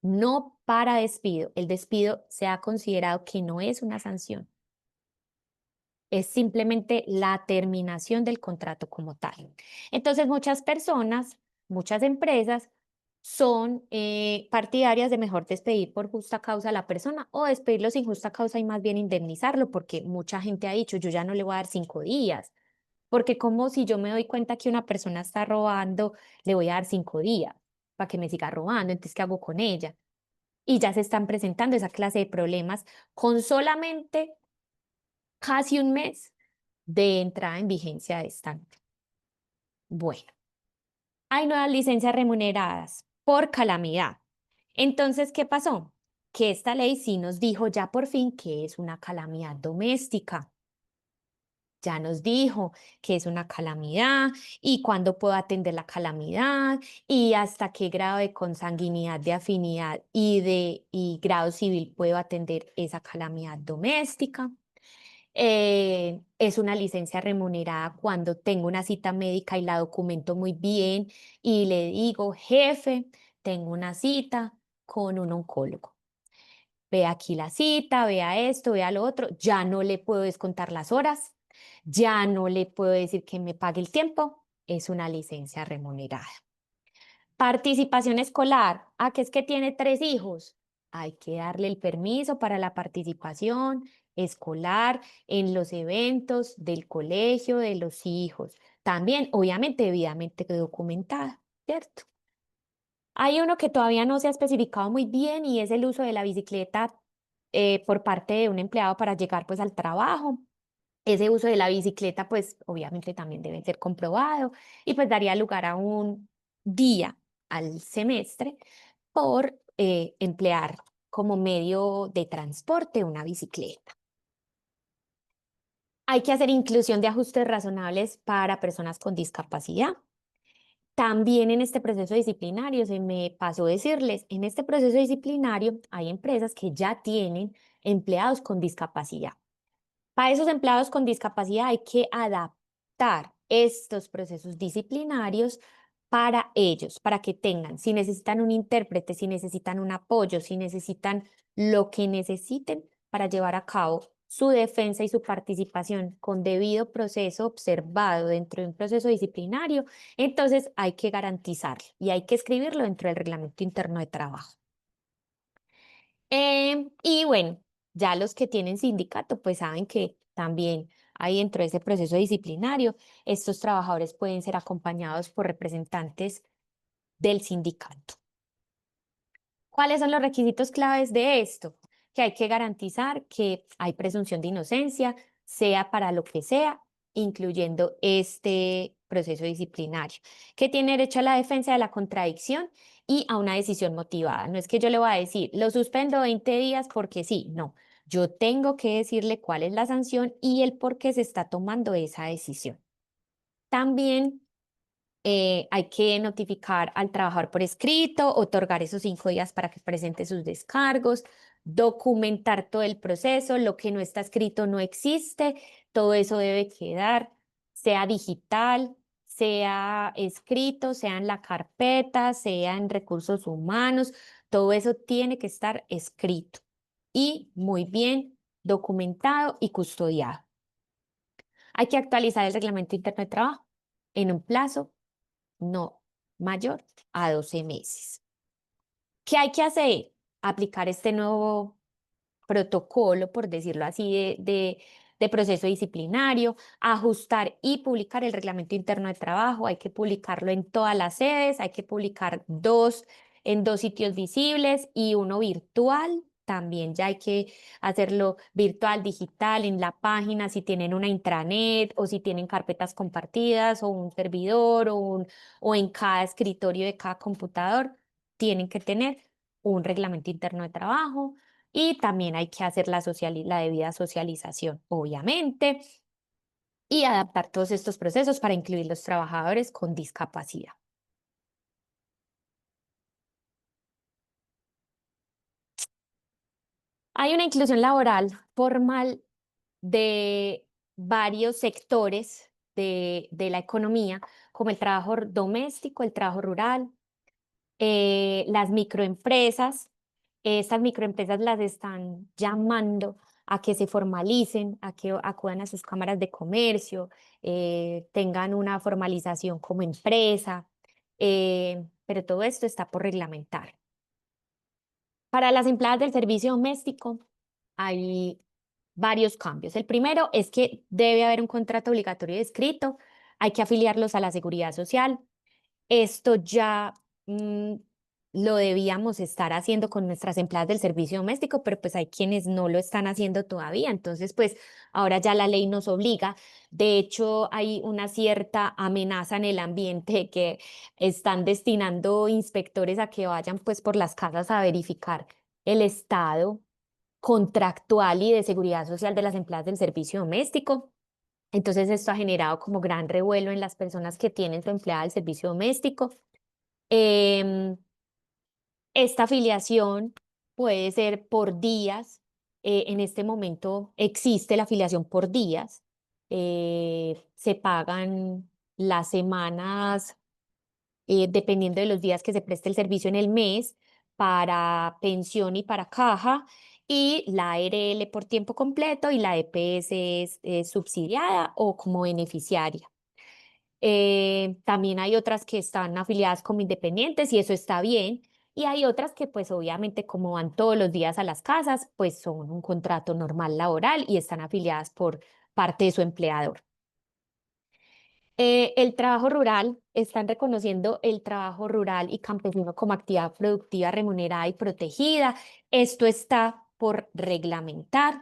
no para despido. El despido se ha considerado que no es una sanción, es simplemente la terminación del contrato como tal. Entonces, muchas personas, muchas empresas son partidarias de mejor despedir por justa causa a la persona o despedirlo sin justa causa y más bien indemnizarlo, porque mucha gente ha dicho, yo ya no le voy a dar 5 días, porque como si yo me doy cuenta que una persona está robando, le voy a dar 5 días para que me siga robando, entonces, ¿qué hago con ella? Y ya se están presentando esa clase de problemas con solamente casi un mes de entrada en vigencia de esta. Bueno, hay nuevas licencias remuneradas por calamidad. Entonces, ¿qué pasó? Que esta ley sí nos dijo ya por fin que es una calamidad doméstica. Ya nos dijo que es una calamidad y cuándo puedo atender la calamidad y hasta qué grado de consanguinidad, de afinidad y grado civil puedo atender esa calamidad doméstica. Es una licencia remunerada cuando tengo una cita médica y la documento muy bien y le digo, jefe, tengo una cita con un oncólogo. vea aquí la cita, vea esto, vea lo otro, ya no le puedo descontar las horas, ya no le puedo decir que me pague el tiempo, es una licencia remunerada. Participación escolar, ¿a qué es que tiene 3 hijos? Hay que darle el permiso para la participación escolar en los eventos del colegio de los hijos. También, obviamente, debidamente documentada, ¿cierto? Hay uno que todavía no se ha especificado muy bien y es el uso de la bicicleta por parte de un empleado para llegar pues al trabajo. Ese uso de la bicicleta pues obviamente también debe ser comprobado y pues daría lugar a un día al semestre por emplear como medio de transporte una bicicleta. Hay que hacer inclusión de ajustes razonables para personas con discapacidad. También en este proceso disciplinario, se me pasó decirles, en este proceso disciplinario hay empresas que ya tienen empleados con discapacidad. Para esos empleados con discapacidad hay que adaptar estos procesos disciplinarios para ellos, para que tengan, si necesitan un intérprete, si necesitan un apoyo, si necesitan lo que necesiten para llevar a cabo su defensa y su participación con debido proceso observado dentro de un proceso disciplinario, entonces hay que garantizarlo y hay que escribirlo dentro del reglamento interno de trabajo. Y bueno, ya los que tienen sindicato, pues saben que también ahí dentro de ese proceso disciplinario, estos trabajadores pueden ser acompañados por representantes del sindicato. ¿Cuáles son los requisitos claves de esto? Que hay que garantizar que hay presunción de inocencia, sea para lo que sea, incluyendo este proceso disciplinario, que tiene derecho a la defensa de la contradicción y a una decisión motivada. No es que yo le voy a decir, lo suspendo 20 días porque sí, no. Yo tengo que decirle cuál es la sanción y el por qué se está tomando esa decisión. También hay que notificar al trabajador por escrito, otorgar esos 5 días para que presente sus descargos, documentar todo el proceso, lo que no está escrito no existe, todo eso debe quedar, sea digital, sea escrito, sea en la carpeta, sea en recursos humanos, todo eso tiene que estar escrito y muy bien documentado y custodiado. Hay que actualizar el reglamento interno de trabajo en un plazo no mayor a 12 meses. ¿Qué hay que hacer? Aplicar este nuevo protocolo, por decirlo así, de proceso disciplinario, ajustar y publicar el reglamento interno de trabajo. Hay que publicarlo en todas las sedes, hay que publicar en 2 sitios visibles y uno virtual. También ya hay que hacerlo virtual, digital, en la página, si tienen una intranet o si tienen carpetas compartidas o un servidor o en cada escritorio de cada computador, tienen que tener un reglamento interno de trabajo y también hay que hacer la debida socialización, obviamente, y adaptar todos estos procesos para incluir los trabajadores con discapacidad. Hay una inclusión laboral formal de varios sectores de la economía, como el trabajo doméstico, el trabajo rural, las microempresas. Estas microempresas las están llamando a que se formalicen, a que acudan a sus cámaras de comercio, tengan una formalización como empresa, pero todo esto está por reglamentar. Para las empleadas del servicio doméstico hay varios cambios. El primero es que debe haber un contrato obligatorio de escrito, hay que afiliarlos a la seguridad social. Esto ya lo debíamos estar haciendo con nuestras empleadas del servicio doméstico, pero pues hay quienes no lo están haciendo todavía. Entonces, pues ahora ya la ley nos obliga. De hecho, hay una cierta amenaza en el ambiente que están destinando inspectores a que vayan pues por las casas a verificar el estado contractual y de seguridad social de las empleadas del servicio doméstico. Entonces, esto ha generado como gran revuelo en las personas que tienen su empleada del servicio doméstico. Em, esta afiliación puede ser por días. En este momento existe la afiliación por días. Se pagan las semanas dependiendo de los días que se preste el servicio en el mes para pensión y para caja. y la ARL por tiempo completo y la EPS es subsidiada o como beneficiaria. También hay otras que están afiliadas como independientes y eso está bien. Y hay otras que pues obviamente como van todos los días a las casas, pues son un contrato normal laboral y están afiliadas por parte de su empleador. El trabajo rural, están reconociendo el trabajo rural y campesino como actividad productiva remunerada y protegida. Esto está por reglamentar.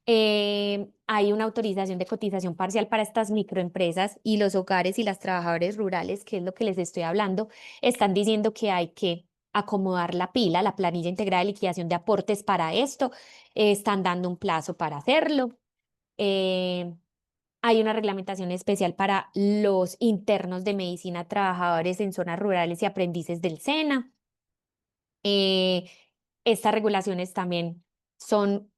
Hay una autorización de cotización parcial para estas microempresas y los hogares y las trabajadoras rurales, que es lo que les estoy hablando, están diciendo que hay que acomodar la pila, la planilla integral de liquidación de aportes para esto. Están dando un plazo para hacerlo. Eh, Hay una reglamentación especial para los internos de medicina, trabajadores en zonas rurales y aprendices del SENA. Eh, Estas regulaciones también son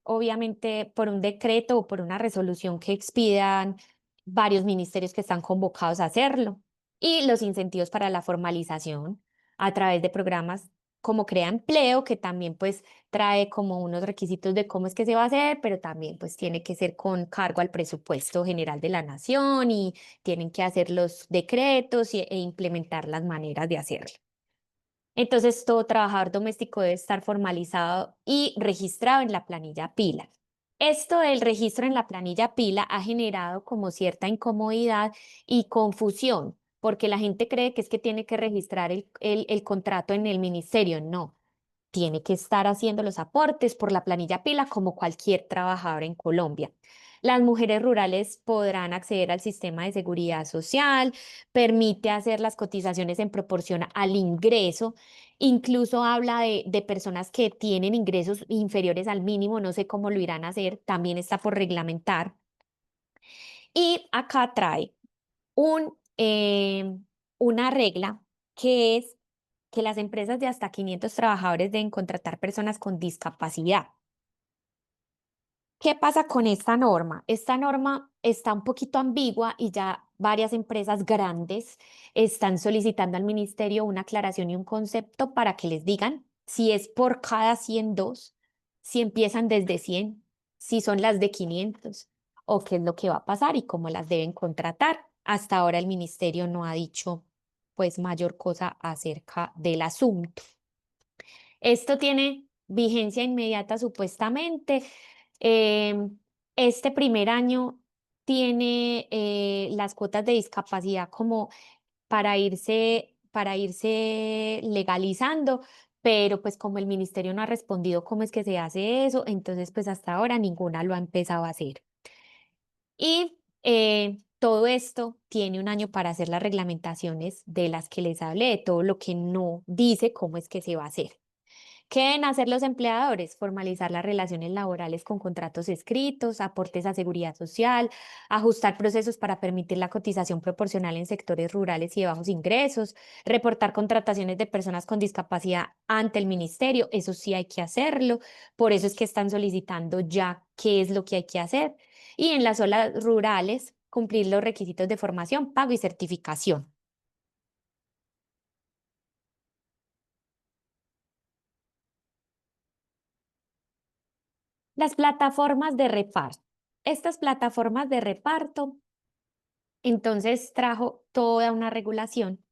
obviamente, por un decreto o por una resolución que expidan varios ministerios que están convocados a hacerlo. Y los incentivos para la formalización a través de programas como Crea Empleo, que también pues trae como unos requisitos de cómo es que se va a hacer, pero también pues tiene que ser con cargo al presupuesto general de la nación y tienen que hacer los decretos e implementar las maneras de hacerlo. Entonces, todo trabajador doméstico debe estar formalizado y registrado en la planilla PILA. Esto del registro en la planilla PILA ha generado como cierta incomodidad y confusión, porque la gente cree que es que tiene que registrar el contrato en el ministerio. No, tiene que estar haciendo los aportes por la planilla PILA como cualquier trabajador en Colombia. Las mujeres rurales podrán acceder al sistema de seguridad social, permite hacer las cotizaciones en proporción al ingreso, incluso habla de personas que tienen ingresos inferiores al mínimo, no sé cómo lo irán a hacer, también está por reglamentar. Y acá trae un, una regla que es que las empresas de hasta 500 trabajadores deben contratar personas con discapacidad. ¿Qué pasa con esta norma? Esta norma está un poquito ambigua y ya varias empresas grandes están solicitando al ministerio una aclaración y un concepto para que les digan si es por cada 102, si empiezan desde 100, si son las de 500 o qué es lo que va a pasar y cómo las deben contratar. Hasta ahora el ministerio no ha dicho pues mayor cosa acerca del asunto. Esto tiene vigencia inmediata supuestamente. Este primer año tiene las cuotas de discapacidad como para irse legalizando, pero pues como el ministerio no ha respondido cómo es que se hace eso, entonces pues hasta ahora ninguna lo ha empezado a hacer. Y todo esto tiene un año para hacer las reglamentaciones de las que les hablé, de todo lo que no dice cómo es que se va a hacer. ¿Qué deben hacer los empleadores? Formalizar las relaciones laborales con contratos escritos, aportes a seguridad social, ajustar procesos para permitir la cotización proporcional en sectores rurales y de bajos ingresos, reportar contrataciones de personas con discapacidad ante el ministerio. Eso sí hay que hacerlo. Por eso es que están solicitando ya qué es lo que hay que hacer. Y en las zonas rurales, cumplir los requisitos de formación, pago y certificación. Las plataformas de reparto. Estas plataformas de reparto, entonces trajo toda una regulación,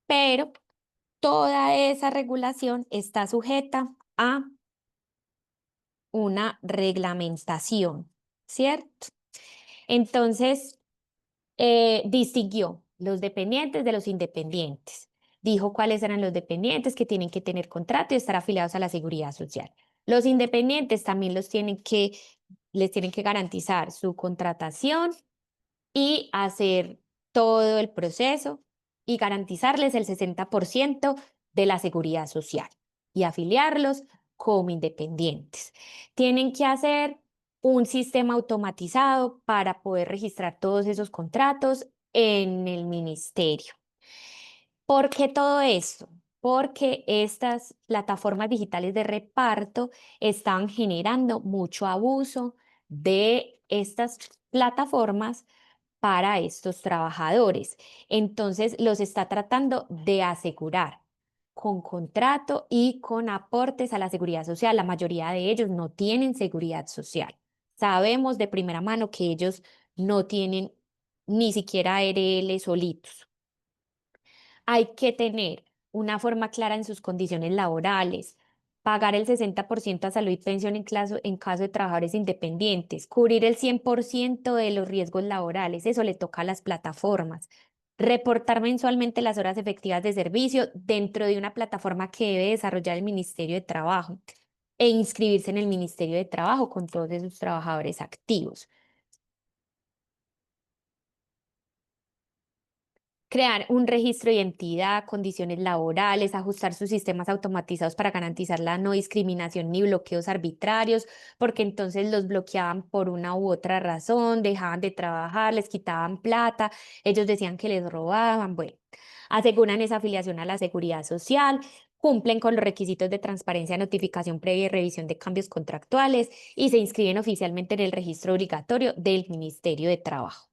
pero toda esa regulación está sujeta a una reglamentación, ¿cierto? Entonces, distinguió los dependientes de los independientes. Dijo cuáles eran los dependientes que tienen que tener contrato y estar afiliados a la seguridad social. Los independientes también les tienen que garantizar su contratación y hacer todo el proceso y garantizarles el 60% de la seguridad social y afiliarlos como independientes. Tienen que hacer un sistema automatizado para poder registrar todos esos contratos en el ministerio. ¿Por qué todo esto? Porque estas plataformas digitales de reparto están generando mucho abuso de estas plataformas para estos trabajadores. Entonces, los está tratando de asegurar. con contrato y con aportes a la seguridad social. La mayoría de ellos no tienen seguridad social. Sabemos de primera mano que ellos no tienen ni siquiera ARL solitos. Hay que tener una forma clara en sus condiciones laborales, pagar el 60% a salud y pensión en caso de trabajadores independientes, cubrir el 100% de los riesgos laborales, eso le toca a las plataformas, reportar mensualmente las horas efectivas de servicio dentro de una plataforma que debe desarrollar el Ministerio de Trabajo e inscribirse en el Ministerio de Trabajo con todos esos trabajadores activos. Crear un registro de identidad, condiciones laborales, ajustar sus sistemas automatizados para garantizar la no discriminación ni bloqueos arbitrarios, porque entonces los bloqueaban por una u otra razón, dejaban de trabajar, les quitaban plata, ellos decían que les robaban, bueno, aseguran esa afiliación a la seguridad social, cumplen con los requisitos de transparencia, notificación previa y revisión de cambios contractuales y se inscriben oficialmente en el registro obligatorio del Ministerio de Trabajo.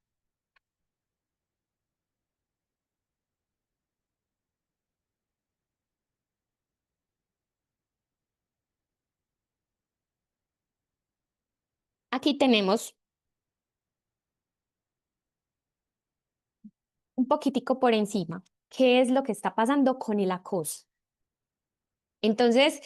Aquí tenemos un poquitico por encima, ¿qué es lo que está pasando con el acoso? Entonces,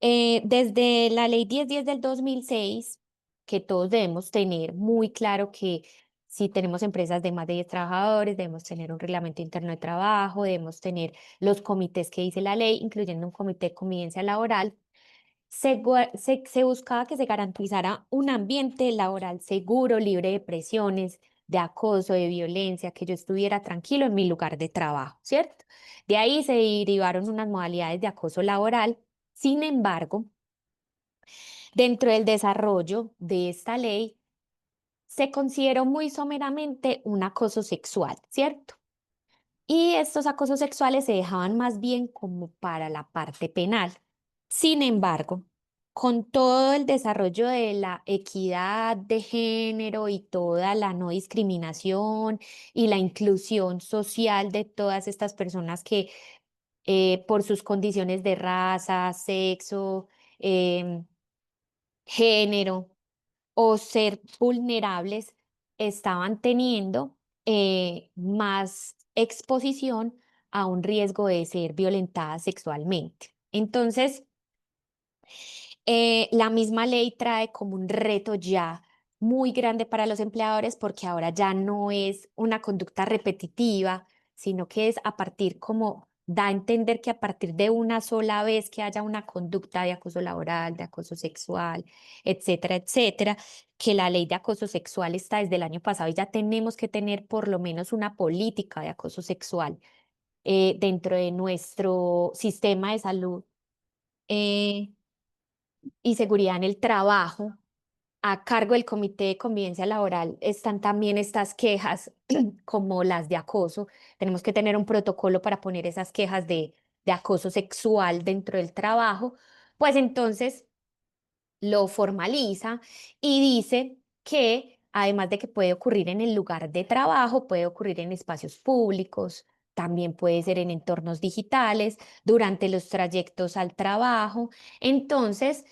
desde la ley 1010 del 2006, que todos debemos tener muy claro que si tenemos empresas de más de 10 trabajadores, debemos tener un reglamento interno de trabajo, debemos tener los comités que dice la ley, incluyendo un comité de convivencia laboral. Se buscaba que se garantizara un ambiente laboral seguro, libre de presiones, de acoso, de violencia, que yo estuviera tranquilo en mi lugar de trabajo, ¿cierto? De ahí se derivaron unas modalidades de acoso laboral. Sin embargo, dentro del desarrollo de esta ley, se consideró muy someramente un acoso sexual, ¿cierto? Y estos acosos sexuales se dejaban más bien como para la parte penal. Sin embargo, con todo el desarrollo de la equidad de género y toda la no discriminación y la inclusión social de todas estas personas que por sus condiciones de raza, sexo, em, género, o ser vulnerables estaban teniendo más exposición a un riesgo de ser violentadas sexualmente. Entonces, la misma ley trae como un reto ya muy grande para los empleadores porque ahora ya no es una conducta repetitiva, sino que es a partir como da a entender que a partir de una sola vez que haya una conducta de acoso laboral, de acoso sexual, etcétera, etcétera, que la ley de acoso sexual está desde el año pasado y ya tenemos que tener por lo menos una política de acoso sexual dentro de nuestro sistema de salud. eh, y seguridad en el trabajo, a cargo del Comité de Convivencia Laboral, están también estas quejas como las de acoso. Tenemos que tener un protocolo para poner esas quejas de acoso sexual dentro del trabajo. Pues entonces lo formaliza y dice que además de que puede ocurrir en el lugar de trabajo, puede ocurrir en espacios públicos, también puede ser en entornos digitales, durante los trayectos al trabajo. Entonces,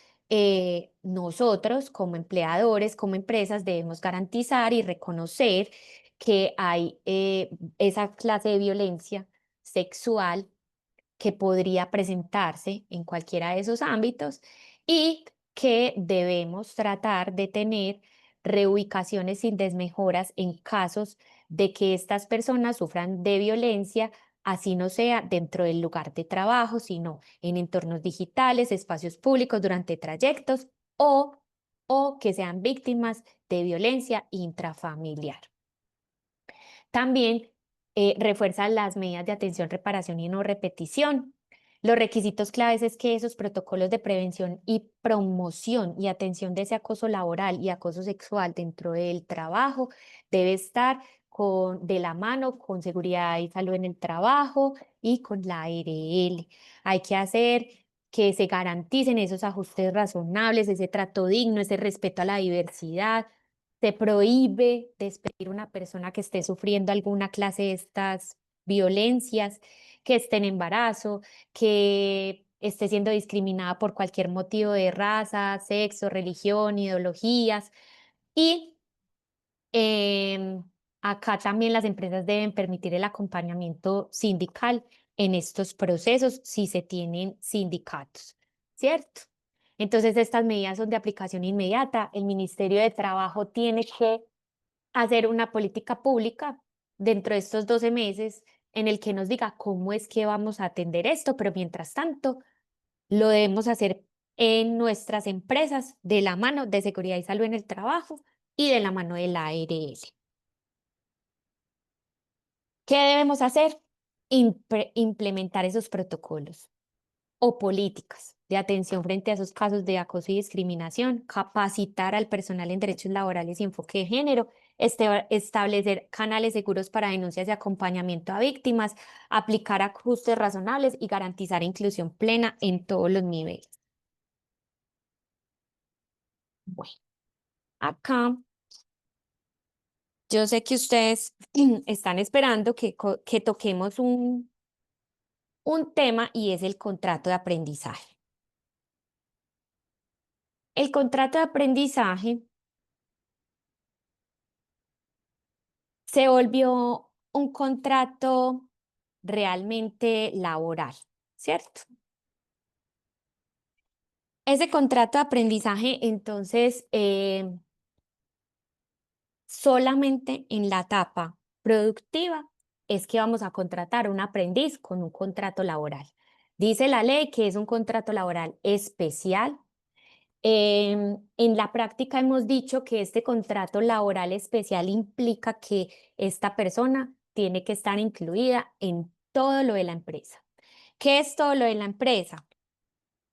nosotros como empleadores, como empresas, debemos garantizar y reconocer que hay esa clase de violencia sexual que podría presentarse en cualquiera de esos ámbitos y que debemos tratar de tener reubicaciones sin desmejoras en casos de que estas personas sufran de violencia, así no sea dentro del lugar de trabajo, sino en entornos digitales, espacios públicos durante trayectos o, o que sean víctimas de violencia intrafamiliar. También refuerza las medidas de atención, reparación y no repetición. Los requisitos claves es que esos protocolos de prevención y promoción y atención de ese acoso laboral y acoso sexual dentro del trabajo debe estar de la mano con seguridad y salud en el trabajo y con la ARL. Hay que hacer que se garanticen esos ajustes razonables, ese trato digno, ese respeto a la diversidad. Se prohíbe despedir a una persona que esté sufriendo alguna clase de estas violencias que esté en embarazo, que esté siendo discriminada por cualquier motivo de raza, sexo, religión, ideologías. Y acá también las empresas deben permitir el acompañamiento sindical en estos procesos si se tienen sindicatos, ¿cierto? Entonces, estas medidas son de aplicación inmediata. El Ministerio de Trabajo tiene que hacer una política pública dentro de estos 12 meses en el que nos diga cómo es que vamos a atender esto, pero mientras tanto, lo debemos hacer en nuestras empresas de la mano de seguridad y salud en el trabajo y de la mano de la ARL. ¿Qué debemos hacer? Implementar esos protocolos o políticas de atención frente a esos casos de acoso y discriminación, capacitar al personal en derechos laborales y enfoque de género, establecer canales seguros para denuncias y acompañamiento a víctimas, aplicar ajustes razonables y garantizar inclusión plena en todos los niveles. Bueno, acá yo sé que ustedes están esperando que toquemos un tema y es el contrato de aprendizaje. El contrato de aprendizaje se volvió un contrato realmente laboral, ¿cierto? Ese contrato de aprendizaje, entonces, solamente en la etapa productiva es que vamos a contratar a un aprendiz con un contrato laboral. Dice la ley que es un contrato laboral especial. En la práctica hemos dicho que este contrato laboral especial implica que esta persona tiene que estar incluida en todo lo de la empresa. ¿Qué es todo lo de la empresa?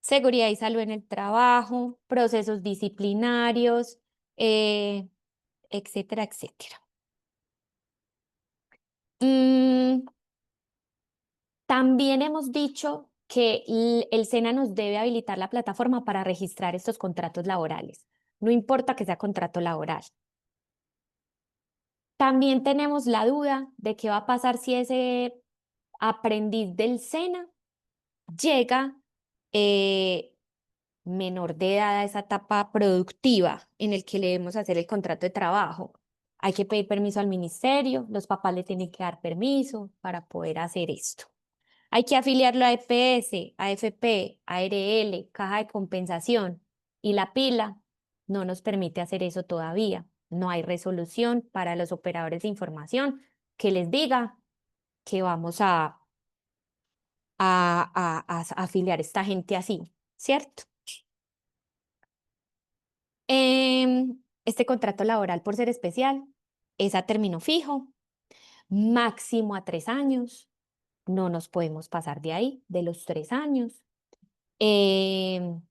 Seguridad y salud en el trabajo, procesos disciplinarios, eh, etcétera, etcétera. Mm, También hemos dicho que el SENA nos debe habilitar la plataforma para registrar estos contratos laborales. No importa que sea contrato laboral. También tenemos la duda de qué va a pasar si ese aprendiz del SENA llega eh, menor de edad a esa etapa productiva en el que le debemos hacer el contrato de trabajo. Hay que pedir permiso al ministerio, los papás le tienen que dar permiso para poder hacer esto. Hay que afiliarlo a EPS, AFP, ARL, Caja de Compensación y la pila no nos permite hacer eso todavía. No hay resolución para los operadores de información que les diga que vamos a afiliar a esta gente así, ¿cierto? Este contrato laboral, por ser especial, es a término fijo, máximo a 3 años. No nos podemos pasar de ahí, de los 3 años. Em,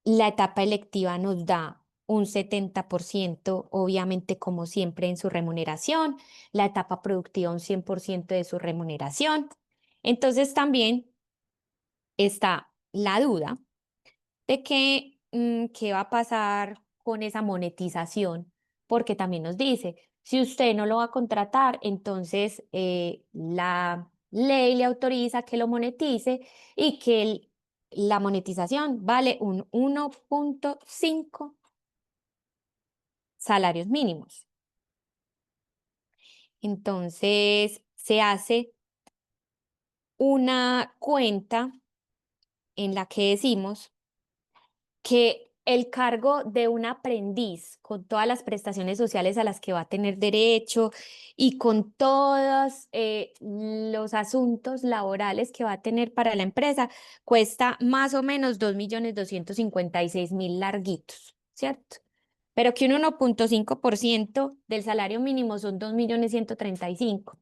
la etapa electiva nos da un 70%, obviamente, como siempre, en su remuneración. La etapa productiva, un 100% de su remuneración. Entonces, también está la duda de qué va a pasar con esa monetización, porque también nos dice, si usted no lo va a contratar, entonces la ley le autoriza que lo monetice y que la monetización vale un 1.5 salarios mínimos. Entonces se hace una cuenta en la que decimos que el cargo de un aprendiz, con todas las prestaciones sociales a las que va a tener derecho y con todos los asuntos laborales que va a tener para la empresa, cuesta más o menos 2.256.000 larguitos, ¿cierto? Pero que un 1.5% del salario mínimo son 2.135.000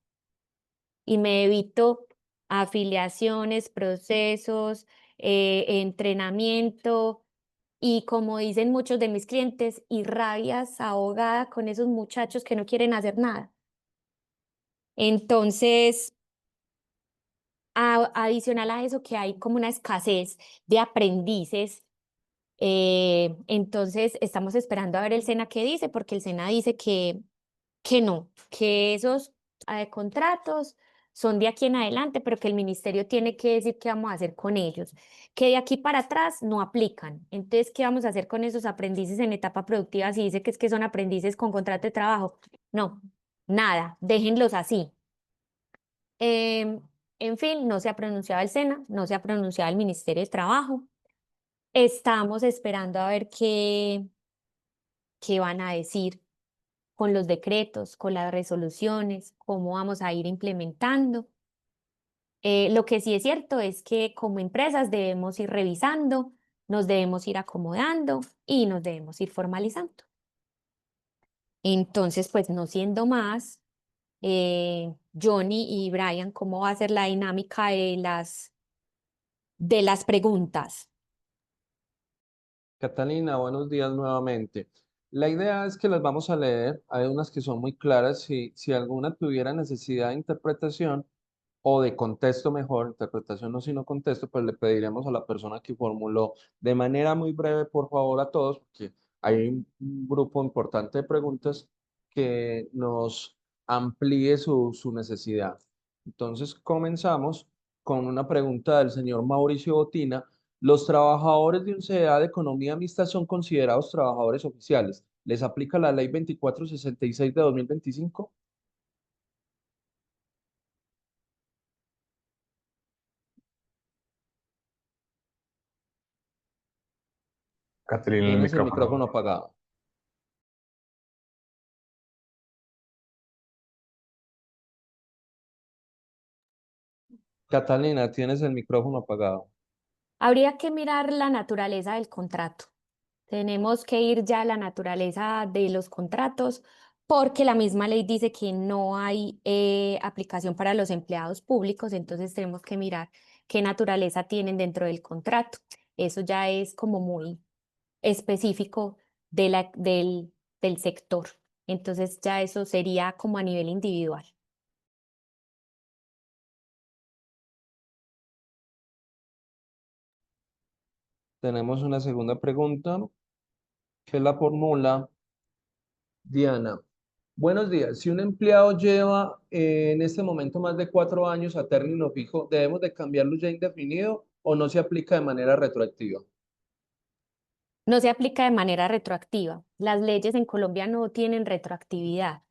y me evito afiliaciones, procesos, entrenamiento y como dicen muchos de mis clientes, y rabias ahogada con esos muchachos que no quieren hacer nada. Entonces, adicional a eso que hay como una escasez de aprendices, entonces estamos esperando a ver el SENA qué dice, porque el SENA dice que no, que esos contratos son de aquí en adelante, pero que el ministerio tiene que decir qué vamos a hacer con ellos, que de aquí para atrás no aplican. Entonces, ¿qué vamos a hacer con esos aprendices en etapa productiva si dice que es que son aprendices con contrato de trabajo? No, nada, déjenlos así. Em, en fin, no se ha pronunciado el SENA, no se ha pronunciado el Ministerio de Trabajo. Estamos esperando a ver qué van a decir con los decretos, con las resoluciones, cómo vamos a ir implementando. Lo que sí es cierto es que como empresas debemos ir revisando, nos debemos ir acomodando y nos debemos ir formalizando. Entonces, pues no siendo más, Johnny y Brian, ¿cómo va a ser la dinámica de las preguntas? Catalina, buenos días nuevamente. La idea es que las vamos a leer. Hay unas que son muy claras. Si alguna tuviera necesidad de interpretación o de contexto mejor, interpretación no sino contexto, pues le pediremos a la persona que formuló de manera muy breve, por favor, a todos, porque hay un grupo importante de preguntas que nos amplíe su necesidad. Entonces, comenzamos con una pregunta del señor Mauricio Botina. ¿Los trabajadores de un CDA de economía mixta son considerados trabajadores oficiales? ¿Les aplica la ley 2466 de 2025? Catrina, el Tienes el micrófono micrófono. apagado. Catalina, tienes el micrófono apagado. Habría que mirar la naturaleza del contrato. Tenemos que ir ya a la naturaleza de los contratos porque la misma ley dice que no hay aplicación para los empleados públicos, entonces tenemos que mirar qué naturaleza tienen dentro del contrato. Eso ya es como muy específico del sector. Entonces ya eso sería como a nivel individual. Tenemos una segunda pregunta que la formula Diana. Buenos días. Si un empleado lleva en este momento más de 4 años a término fijo, ¿debemos de cambiarlo ya indefinido o no se aplica de manera retroactiva? No se aplica de manera retroactiva. Las leyes en Colombia no tienen retroactividad.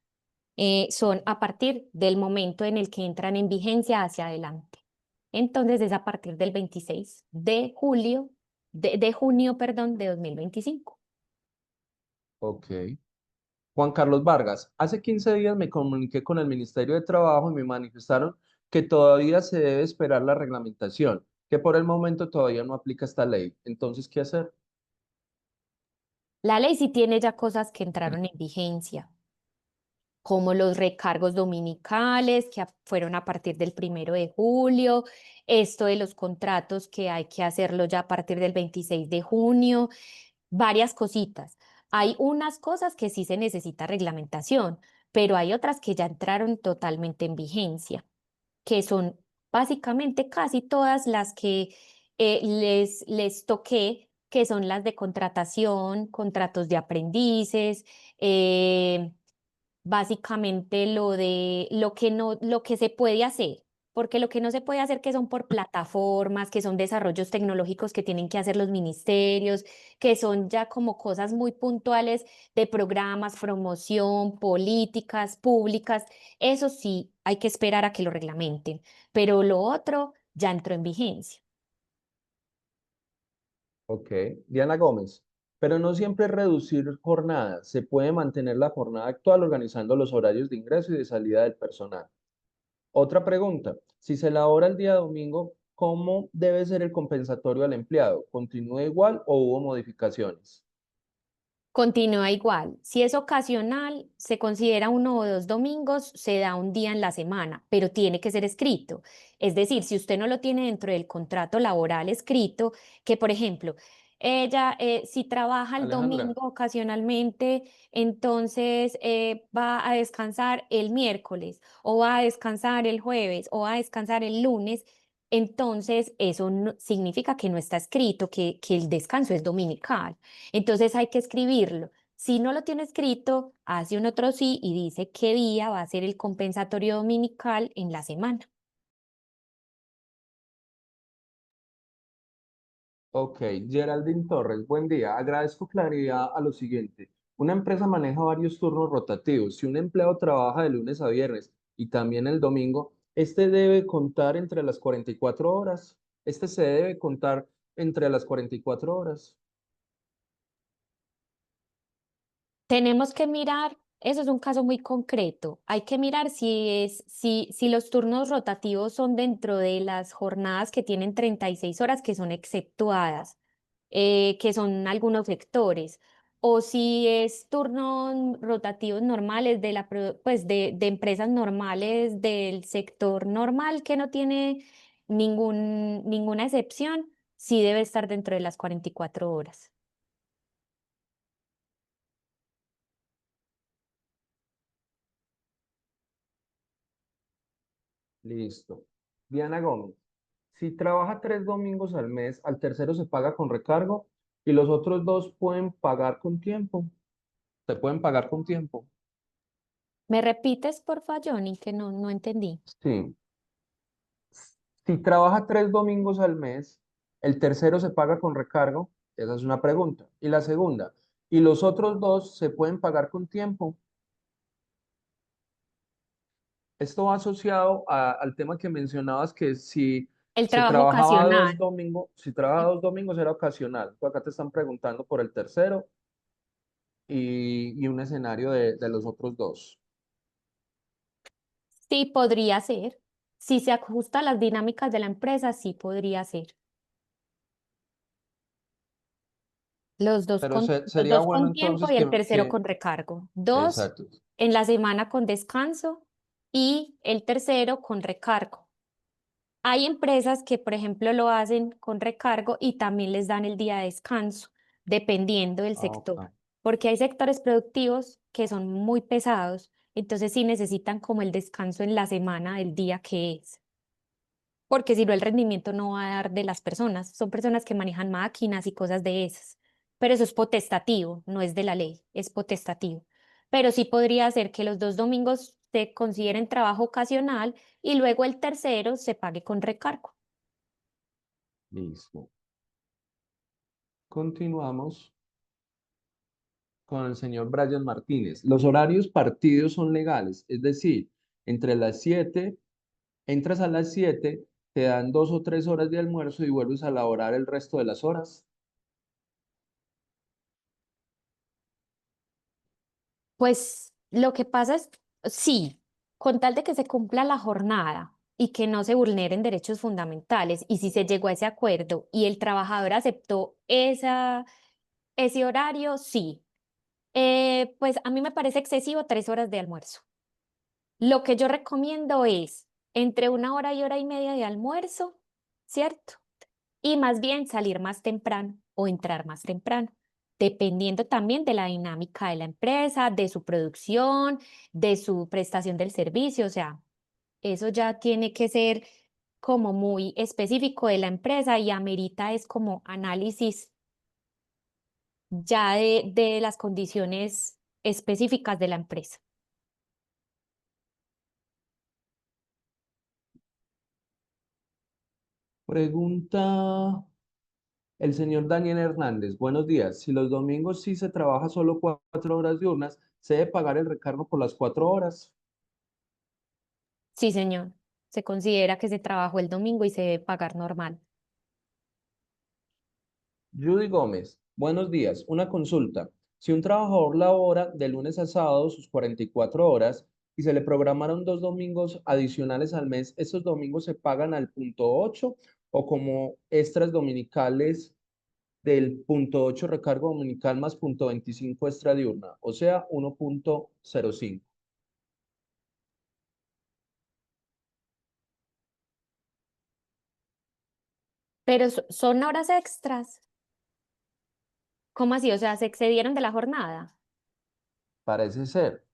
Son a partir del momento en el que entran en vigencia hacia adelante. Entonces es a partir del 26 de julio, de junio, perdón, de 2025. Ok. Juan Carlos Vargas, hace 15 días me comuniqué con el Ministerio de Trabajo y me manifestaron que todavía se debe esperar la reglamentación, que por el momento todavía no aplica esta ley. Entonces, ¿qué hacer? La ley sí tiene ya cosas que entraron en vigencia, como los recargos dominicales fueron a partir del 1 de julio, esto de los contratos que hay que hacerlo ya a partir del 26 de junio, varias cositas. Hay unas cosas que sí se necesita reglamentación, pero hay otras que ya entraron totalmente en vigencia, que son básicamente casi todas las que les toqué, que son las de contratación, contratos de aprendices, eh, básicamente lo que se puede hacer, porque lo que no se puede hacer que son por plataformas, que son desarrollos tecnológicos que tienen que hacer los ministerios, que son ya como cosas muy puntuales de programas, promoción, políticas públicas, eso sí hay que esperar a que lo reglamenten, pero lo otro ya entró en vigencia. Ok. Diana Gómez, pero no siempre reducir jornada. Se puede mantener la jornada actual organizando los horarios de ingreso y de salida del personal. Otra pregunta, si se elabora el día domingo, ¿cómo debe ser el compensatorio al empleado? ¿Continúa igual o hubo modificaciones? Continúa igual. Si es ocasional, se considera 1 o 2 domingos, se da un día en la semana, pero tiene que ser escrito. Es decir, si usted no lo tiene dentro del contrato laboral escrito, que por ejemplo, ella, si trabaja el Alejandra, domingo ocasionalmente, entonces va a descansar el miércoles, o va a descansar el jueves, o va a descansar el lunes. Entonces, eso significa que no está escrito, que el descanso es dominical. Entonces hay que escribirlo. Si no lo tiene escrito, hace un otro sí y dice qué día va a ser el compensatorio dominical en la semana. Ok, Geraldine Torres, buen día. Agradezco claridad a lo siguiente. Una empresa maneja varios turnos rotativos. Si un empleado trabaja de lunes a viernes y también el domingo, este debe contar entre las 44 horas. Este se debe contar entre las 44 horas. Tenemos que mirar, eso es un caso muy concreto. Hay que mirar si los turnos rotativos son dentro de las jornadas que tienen 36 horas, que son exceptuadas, que son algunos sectores, o si es turnos rotativos normales pues de empresas normales del sector normal que no tiene ninguna excepción, sí debe estar dentro de las 44 horas. Listo. Diana Gómez, si trabaja 3 domingos al mes, al tercero se paga con recargo y los otros dos pueden pagar con tiempo. Se pueden pagar con tiempo. ¿Me repites, porfa, Johnny, que no entendí? Sí. Si trabaja 3 domingos al mes, el tercero se paga con recargo. Esa es una pregunta. Y la segunda, ¿y los otros dos se pueden pagar con tiempo? Esto va asociado al tema que mencionabas, que si El se trabajo trabajaba dos ocasional. domingos, si trabaja 2 domingos era ocasional. Tú acá te están preguntando por el tercero y un escenario de los otros dos. Sí, podría ser. Si se ajusta a las dinámicas de la empresa, sí podría ser. Pero Los sería dos bueno con tiempo entonces y el tercero con recargo. Dos exacto. en la semana con descanso y el tercero con recargo. Hay empresas que, por ejemplo, lo hacen con recargo y también les dan el día de descanso, dependiendo del Ah, sector, ok. porque hay sectores productivos que son muy pesados, entonces sí necesitan como el descanso en la semana del día que es, porque si no el rendimiento no va a dar de las personas, son personas que manejan máquinas y cosas de esas, pero eso es potestativo, no es de la ley, es potestativo. Pero sí podría ser que los 2 domingos se consideren trabajo ocasional y luego el tercero se pague con recargo. Listo. Continuamos con el señor Brian Martínez. Los horarios partidos son legales, es decir, entre las 7, entras a las 7, te dan 2 o 3 horas de almuerzo y vuelves a laborar el resto de las horas. Pues lo que pasa es, sí, con tal de que se cumpla la jornada y que no se vulneren derechos fundamentales, y si se llegó a ese acuerdo y el trabajador aceptó ese horario, sí. Pues a mí me parece excesivo 3 horas de almuerzo. Lo que yo recomiendo es entre 1 hora y hora y media de almuerzo, ¿cierto? Y más bien salir más temprano o entrar más temprano, dependiendo también de la dinámica de la empresa, de su producción, de su prestación del servicio, o sea, eso ya tiene que ser como muy específico de la empresa y amerita es como análisis ya de las condiciones específicas de la empresa. Pregunta el señor Daniel Hernández. Buenos días. Si los domingos sí se trabaja solo 4 horas diurnas, ¿se debe pagar el recargo por las 4 horas? Sí, señor, se considera que se trabajó el domingo y se debe pagar normal. Judy Gómez, buenos días. Una consulta. Si un trabajador labora de lunes a sábado sus 44 horas y se le programaron 2 domingos adicionales al mes, ¿esos domingos se pagan al punto 8 o como extras dominicales del punto 8 recargo dominical más punto 25 extra diurna? O sea, 1.05. Pero son horas extras. ¿Cómo así? O sea, ¿se excedieron de la jornada? Parece ser. ¿Qué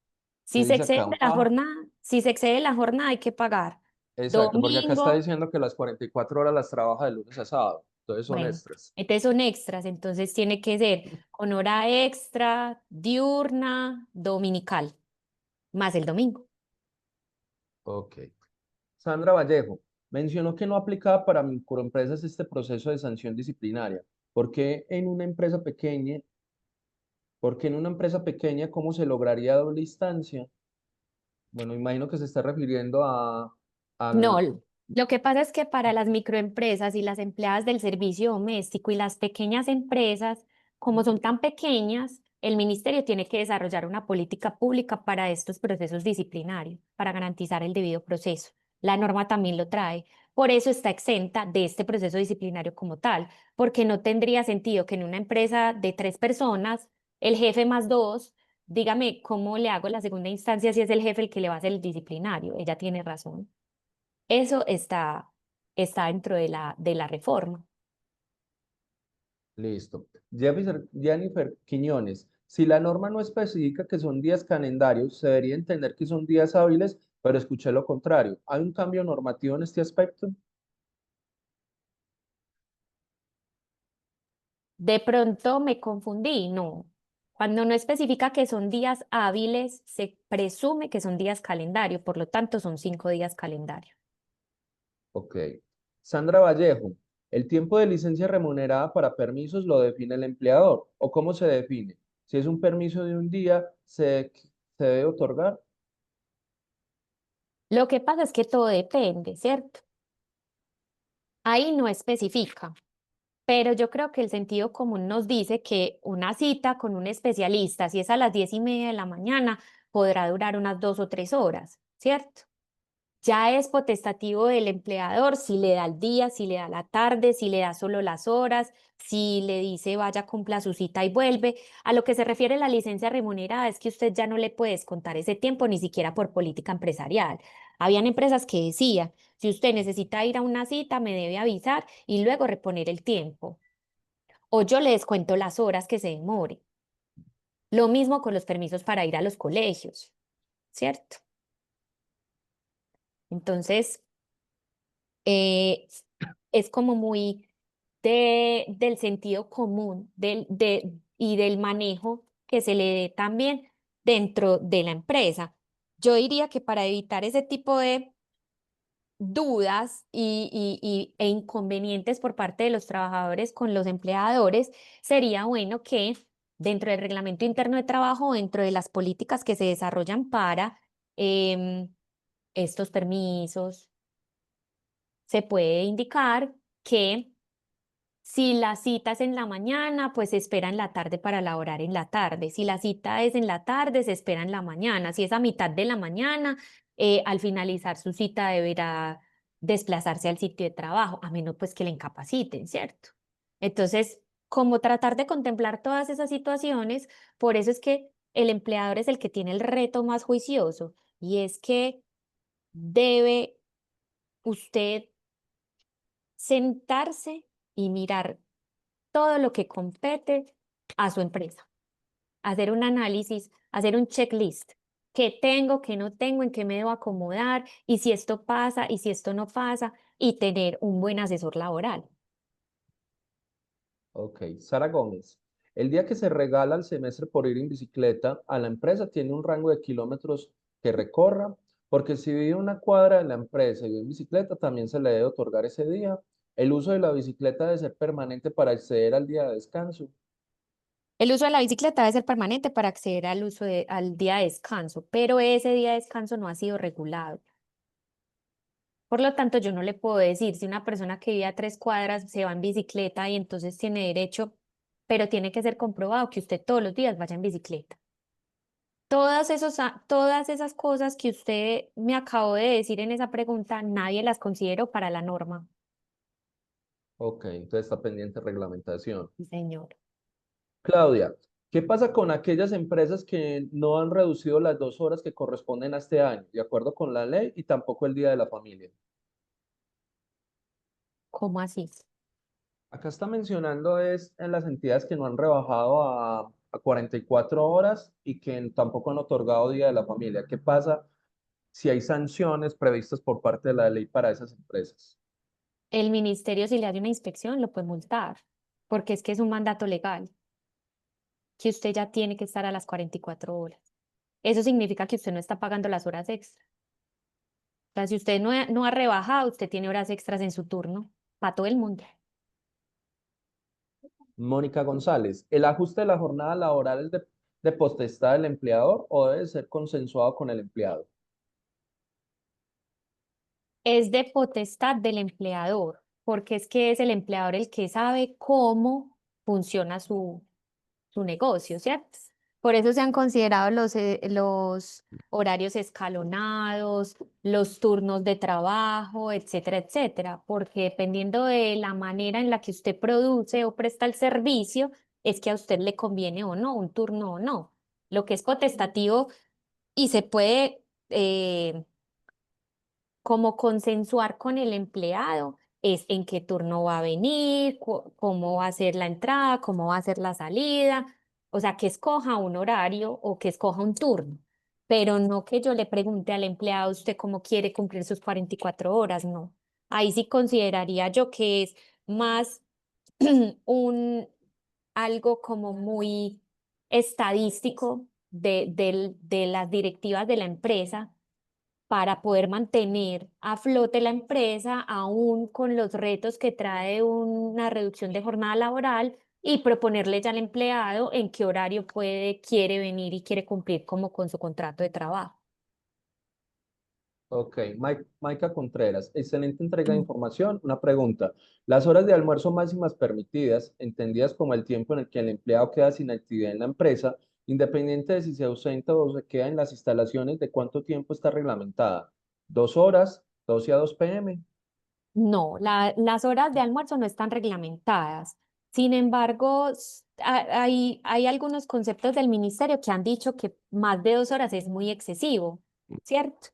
Si se dice exceden acá? de la jornada, si se excede la jornada hay que pagar. Exacto, porque acá está Domingo, diciendo que las 44 horas las trabaja de lunes a sábado. Entonces son bueno, extras. entonces son extras, entonces tiene que ser con hora extra, diurna, dominical, más el domingo. Ok. Sandra Vallejo, Mencionó que no aplicaba para microempresas este proceso de sanción disciplinaria. ¿Por qué en una empresa pequeña? Porque en una empresa pequeña, ¿cómo se lograría doble instancia? Bueno, imagino que se está refiriendo No, al... lo que pasa es que para las microempresas y las empleadas del servicio doméstico y las pequeñas empresas, como son tan pequeñas, el ministerio tiene que desarrollar una política pública para estos procesos disciplinarios, para garantizar el debido proceso. La norma también lo trae. Por eso está exenta de este proceso disciplinario como tal, porque no tendría sentido que en una empresa de 3 personas, el jefe más dos, dígame cómo le hago la segunda instancia si es el jefe el que le va a hacer el disciplinario. Ella tiene razón. Eso está dentro de la reforma. Listo. Jennifer Quiñones, si la norma no especifica que son días calendarios, se debería entender que son días hábiles, pero escuché lo contrario. ¿Hay un cambio normativo en este aspecto? De pronto me confundí, no. Cuando no especifica que son días hábiles, se presume que son días calendario, por lo tanto son 5 días calendario. Ok. Sandra Vallejo, ¿el tiempo de licencia remunerada para permisos lo define el empleador? ¿O cómo se define? Si es un permiso de un día, ¿se debe otorgar? Lo que pasa es que todo depende, ¿cierto? Ahí no especifica, pero yo creo que el sentido común nos dice que una cita con un especialista, si es a las 10:30 de la mañana, podrá durar unas 2 o 3 horas, ¿cierto? Ya es potestativo del empleador si le da el día, si le da la tarde, si le da solo las horas, si le dice vaya, cumpla su cita y vuelve. A lo que se refiere la licencia remunerada es que usted ya no le puede descontar ese tiempo ni siquiera por política empresarial. Habían empresas que decían, si usted necesita ir a una cita, me debe avisar y luego reponer el tiempo. O yo le descuento las horas que se demore. Lo mismo con los permisos para ir a los colegios, ¿cierto? Entonces, eh, es como muy del sentido común y del manejo que se le dé también dentro de la empresa. Yo diría que para evitar ese tipo de dudas e inconvenientes por parte de los trabajadores con los empleadores, sería bueno que dentro del reglamento interno de trabajo, dentro de las políticas que se desarrollan para estos permisos, se puede indicar que si la cita es en la mañana, pues se espera en la tarde para laborar en la tarde. Si la cita es en la tarde, se espera en la mañana. Si es a mitad de la mañana, al finalizar su cita deberá desplazarse al sitio de trabajo, a menos pues que le incapaciten, ¿cierto? Entonces, como tratar de contemplar todas esas situaciones, por eso es que el empleador es el que tiene el reto más juicioso y es que debe usted sentarse y mirar todo lo que compete a su empresa, hacer un análisis, hacer un checklist. ¿Qué tengo, qué no tengo, en qué me debo acomodar? Y si esto pasa, y si esto no pasa, y tener un buen asesor laboral. Ok. Sara Gómez, el día que se regala el semestre por ir en bicicleta, a la empresa tiene un rango de kilómetros que recorra, porque si vive una cuadra de la empresa y va en bicicleta, también se le debe otorgar ese día. El uso de la bicicleta debe ser permanente para acceder al día de descanso. El uso de la bicicleta debe ser permanente para acceder al día de descanso, pero ese día de descanso no ha sido regulado. Por lo tanto, yo no le puedo decir si una persona que vive a 3 cuadras se va en bicicleta y entonces tiene derecho, pero tiene que ser comprobado que usted todos los días vaya en bicicleta. Todas esas cosas que usted me acabó de decir en esa pregunta, nadie las consideró para la norma. Ok, entonces está pendiente reglamentación. Sí, señor. Claudia, ¿qué pasa con aquellas empresas que no han reducido las 2 horas que corresponden a este año, de acuerdo con la ley, y tampoco el Día de la Familia? ¿Cómo así? Acá está mencionando es en las entidades que no han rebajado a 44 horas y que tampoco han otorgado Día de la Familia. ¿Qué pasa si hay sanciones previstas por parte de la ley para esas empresas? El ministerio, si le hace una inspección, lo puede multar, porque es que es un mandato legal, que usted ya tiene que estar a las 44 horas. Eso significa que usted no está pagando las horas extra. O sea, si usted no ha rebajado, usted tiene horas extras en su turno, para todo el mundo. Mónica González, ¿el ajuste de la jornada laboral es de potestad del empleador o debe ser consensuado con el empleado? Es de potestad del empleador, porque es que es el empleador el que sabe cómo funciona su negocio, ¿cierto? Por eso se han considerado los horarios escalonados, los turnos de trabajo, etcétera, etcétera, porque dependiendo de la manera en la que usted produce o presta el servicio, es que a usted le conviene o no, un turno o no. Lo que es potestativo y se puede como consensuar con el empleado es en qué turno va a venir, cómo va a ser la entrada, cómo va a ser la salida, o sea, que escoja un horario o que escoja un turno, pero no que yo le pregunte al empleado usted cómo quiere cumplir sus 44 horas, no. Ahí sí consideraría yo que es más un algo como muy estadístico de las directivas de la empresa para poder mantener a flote la empresa, aún con los retos que trae una reducción de jornada laboral y proponerle ya al empleado en qué horario quiere venir y quiere cumplir como con su contrato de trabajo. Ok, Maica Contreras, excelente entrega de información. Una pregunta. Las horas de almuerzo máximas permitidas, entendidas como el tiempo en el que el empleado queda sin actividad en la empresa, independiente de si se ausenta o se queda en las instalaciones, ¿de cuánto tiempo está reglamentada? ¿2 horas? ¿12 a 2 p.m.? No, las horas de almuerzo no están reglamentadas. Sin embargo, hay algunos conceptos del ministerio que han dicho que más de 2 horas es muy excesivo, ¿cierto?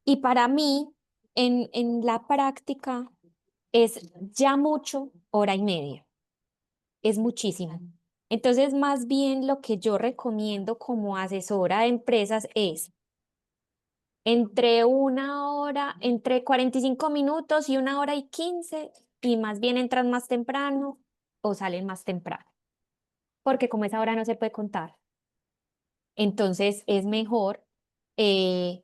Y para mí, en la práctica, es ya mucho, hora y media, es muchísimo. Entonces, más bien lo que yo recomiendo como asesora de empresas es entre 1 hora, entre 45 minutos y 1 hora y 15, y más bien entran más temprano o salen más temprano, porque como esa hora no se puede contar, entonces es mejor eh,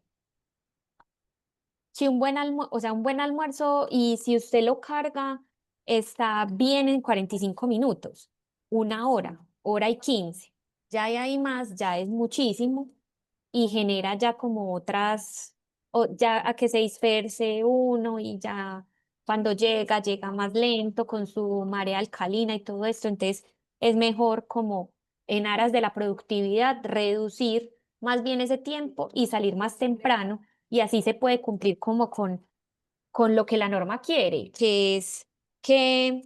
si o sea, un buen almuerzo y si usted lo carga, está bien en 45 minutos, 1 hora, 1 hora y 15. Ya hay ahí más, ya es muchísimo y genera ya como otras, o ya a que se disperse uno y ya cuando llega más lento con su marea alcalina y todo esto. Entonces es mejor como en aras de la productividad reducir más bien ese tiempo y salir más temprano y así se puede cumplir como con lo que la norma quiere, que es que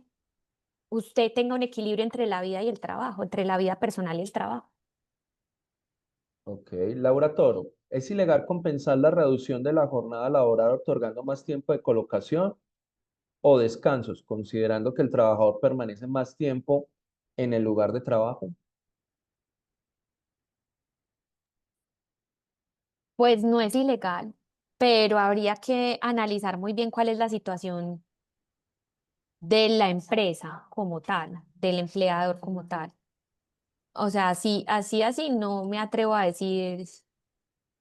usted tenga un equilibrio entre la vida y el trabajo, entre la vida personal y el trabajo. Ok, Laura Toro, ¿es ilegal compensar la reducción de la jornada laboral otorgando más tiempo de colocación o descansos, considerando que el trabajador permanece más tiempo en el lugar de trabajo? Pues no es ilegal, pero habría que analizar muy bien cuál es la situación de la empresa como tal, del empleador como tal. O sea, así, no me atrevo a decir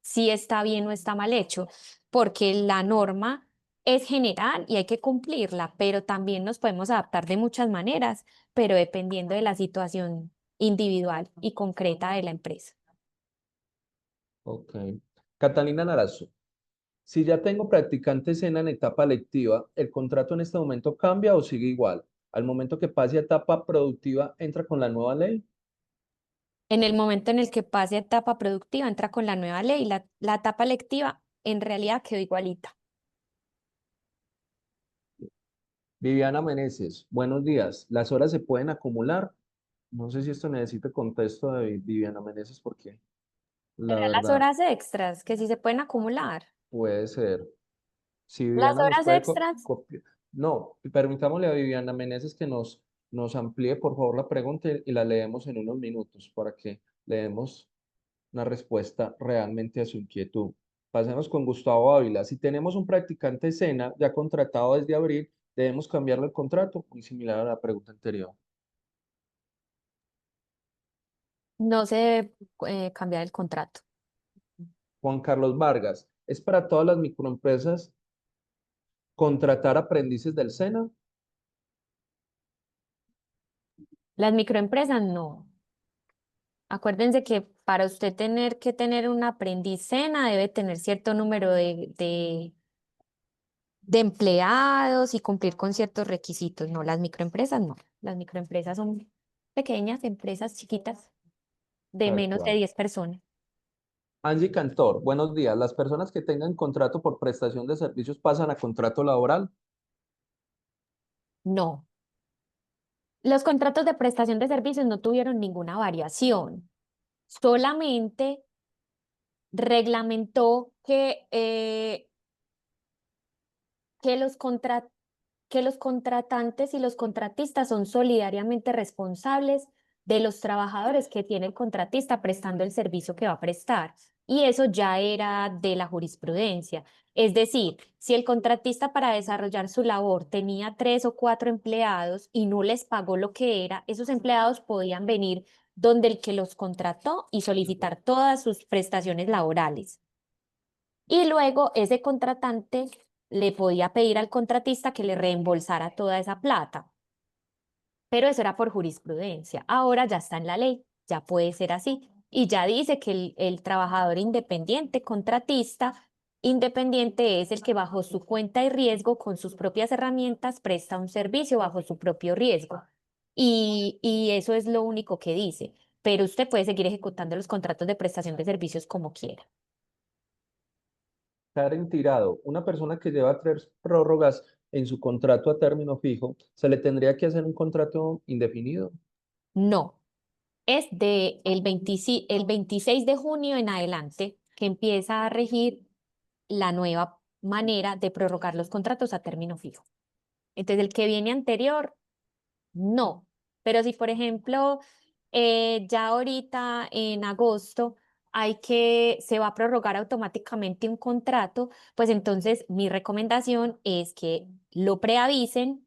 si está bien o está mal hecho, porque la norma es general y hay que cumplirla, pero también nos podemos adaptar de muchas maneras, pero dependiendo de la situación individual y concreta de la empresa. Ok. Catalina Narazo, si ya tengo practicante cena en etapa lectiva, ¿el contrato en este momento cambia o sigue igual? Al momento que pase a etapa productiva, ¿entra con la nueva ley? En el momento en el que pase a etapa productiva, entra con la nueva ley. La etapa lectiva en realidad quedó igualita. Viviana Meneses, buenos días. ¿Las horas se pueden acumular? No sé si esto necesita contexto de Viviana Meneses porque la Serán las verdad horas extras, que sí se pueden acumular. puede ser. Si Las Viviana nos horas puede extras, copiar. No, permitámosle a Viviana Meneses que nos amplíe por favor la pregunta y la leemos en unos minutos para que le demos una respuesta realmente a su inquietud. Pasemos con Gustavo Ávila. Si tenemos un practicante SENA ya contratado desde abril, ¿debemos cambiarle el contrato? Muy similar a la pregunta anterior. no se debe cambiar el contrato. Juan Carlos Vargas. ¿Es para todas las microempresas contratar aprendices del SENA? Las microempresas no. Acuérdense que para usted tener que tener un aprendiz SENA debe tener cierto número de empleados y cumplir con ciertos requisitos. No, las microempresas no. Las microempresas son pequeñas empresas chiquitas de Tal menos de cual. 10 personas. Angie Cantor, buenos días. ¿Las personas que tengan contrato por prestación de servicios pasan a contrato laboral? No. Los contratos de prestación de servicios no tuvieron ninguna variación. Solamente reglamentó que que los contratantes y los contratistas son solidariamente responsables de los trabajadores que tiene el contratista prestando el servicio que va a prestar. Y eso ya era de la jurisprudencia. Es decir, si el contratista para desarrollar su labor tenía 3 o 4 empleados y no les pagó lo que era, esos empleados podían venir donde el que los contrató y solicitar todas sus prestaciones laborales. Y luego ese contratante le podía pedir al contratista que le reembolsara toda esa plata. Pero eso era por jurisprudencia. Ahora ya está en la ley, ya puede ser así. Y ya dice que el trabajador independiente, contratista independiente, es el que bajo su cuenta y riesgo, con sus propias herramientas, presta un servicio bajo su propio riesgo. Y eso es lo único que dice. Pero usted puede seguir ejecutando los contratos de prestación de servicios como quiera. Karen Tirado, una persona que lleva 3 prórrogas en su contrato a término fijo, ¿se le tendría que hacer un contrato indefinido? No. Es de el 26 de junio en adelante que empieza a regir la nueva manera de prorrogar los contratos a término fijo. Entonces, el que viene anterior, no. Pero si, por ejemplo, ya ahorita en agosto se va a prorrogar automáticamente un contrato, pues entonces mi recomendación es que lo preavisen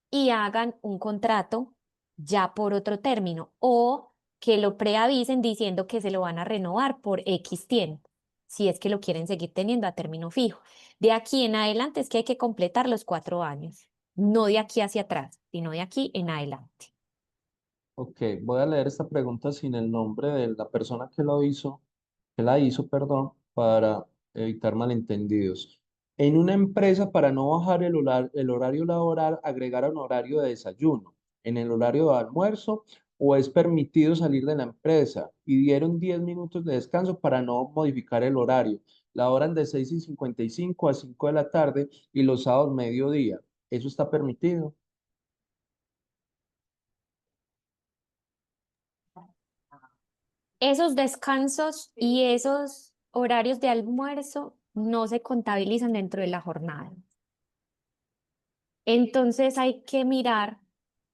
y hagan un contrato ya por otro término o que lo preavisen diciendo que se lo van a renovar por X tiempo, si es que lo quieren seguir teniendo a término fijo. De aquí en adelante es que hay que completar los 4 años, no de aquí hacia atrás, sino de aquí en adelante. Ok, voy a leer esta pregunta sin el nombre de la persona que la hizo, perdón, para evitar malentendidos. En una empresa, para no bajar el horario laboral, agregar un horario de desayuno en el horario de almuerzo o es permitido salir de la empresa y dieron 10 minutos de descanso para no modificar el horario. La hora de 6:55 a 5 de la tarde y los sábados mediodía. ¿Eso está permitido? Esos descansos y esos horarios de almuerzo no se contabilizan dentro de la jornada. Entonces hay que mirar,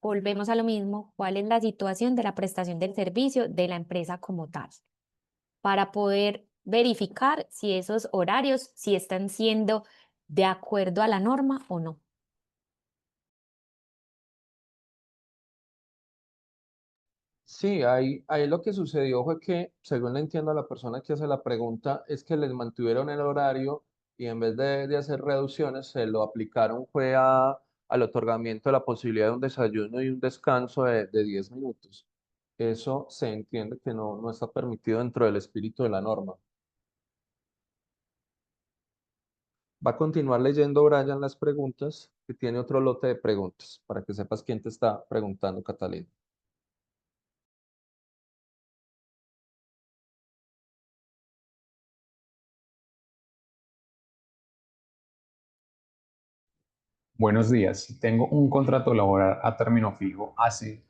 volvemos a lo mismo, cuál es la situación de la prestación del servicio de la empresa como tal, para poder verificar si esos horarios si están siendo de acuerdo a la norma o no. Sí, ahí lo que sucedió fue que, según le entiendo a la persona que hace la pregunta, es que les mantuvieron el horario y en vez de hacer reducciones, se lo aplicaron fue al otorgamiento de la posibilidad de un desayuno y un descanso de 10 minutos. Eso se entiende que no está permitido dentro del espíritu de la norma. Va a continuar leyendo, Brian, las preguntas, que tiene otro lote de preguntas, para que sepas quién te está preguntando, Catalina. Buenos días. Tengo un contrato laboral a término fijo hace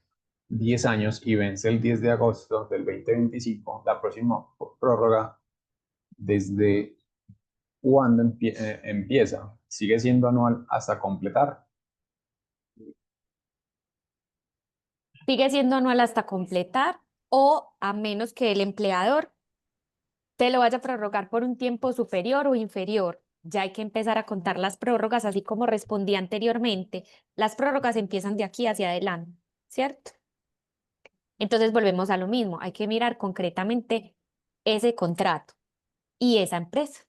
10 años y vence el 10 de agosto del 2025. La próxima prórroga, ¿desde cuándo empieza? ¿Sigue siendo anual hasta completar? Sigue siendo anual hasta completar o a menos que el empleador te lo vaya a prorrogar por un tiempo superior o inferior. Ya hay que empezar a contar las prórrogas, así como respondí anteriormente. Las prórrogas empiezan de aquí hacia adelante, ¿cierto? Entonces volvemos a lo mismo. Hay que mirar concretamente ese contrato y esa empresa.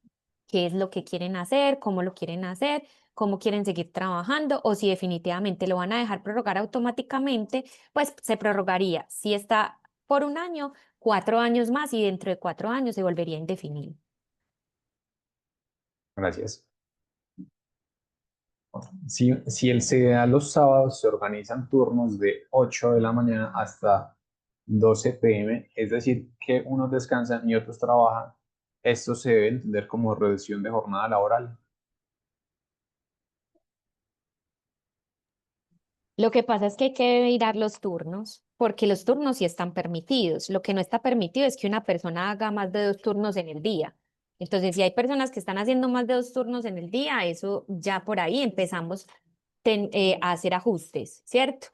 qué es lo que quieren hacer, cómo lo quieren hacer, cómo quieren seguir trabajando o si definitivamente lo van a dejar prorrogar automáticamente, pues se prorrogaría. Si está por un año, 4 años más y dentro de 4 años se volvería indefinido. Gracias. Si el CDA los sábados se organizan turnos de 8 de la mañana hasta 12 p.m., es decir, que unos descansan y otros trabajan, esto se debe entender como reducción de jornada laboral. Lo que pasa es que hay que mirar los turnos, porque los turnos sí están permitidos. Lo que no está permitido es que una persona haga más de 2 turnos en el día. Entonces, si hay personas que están haciendo más de 2 turnos en el día, eso ya por ahí empezamos a hacer ajustes, ¿cierto?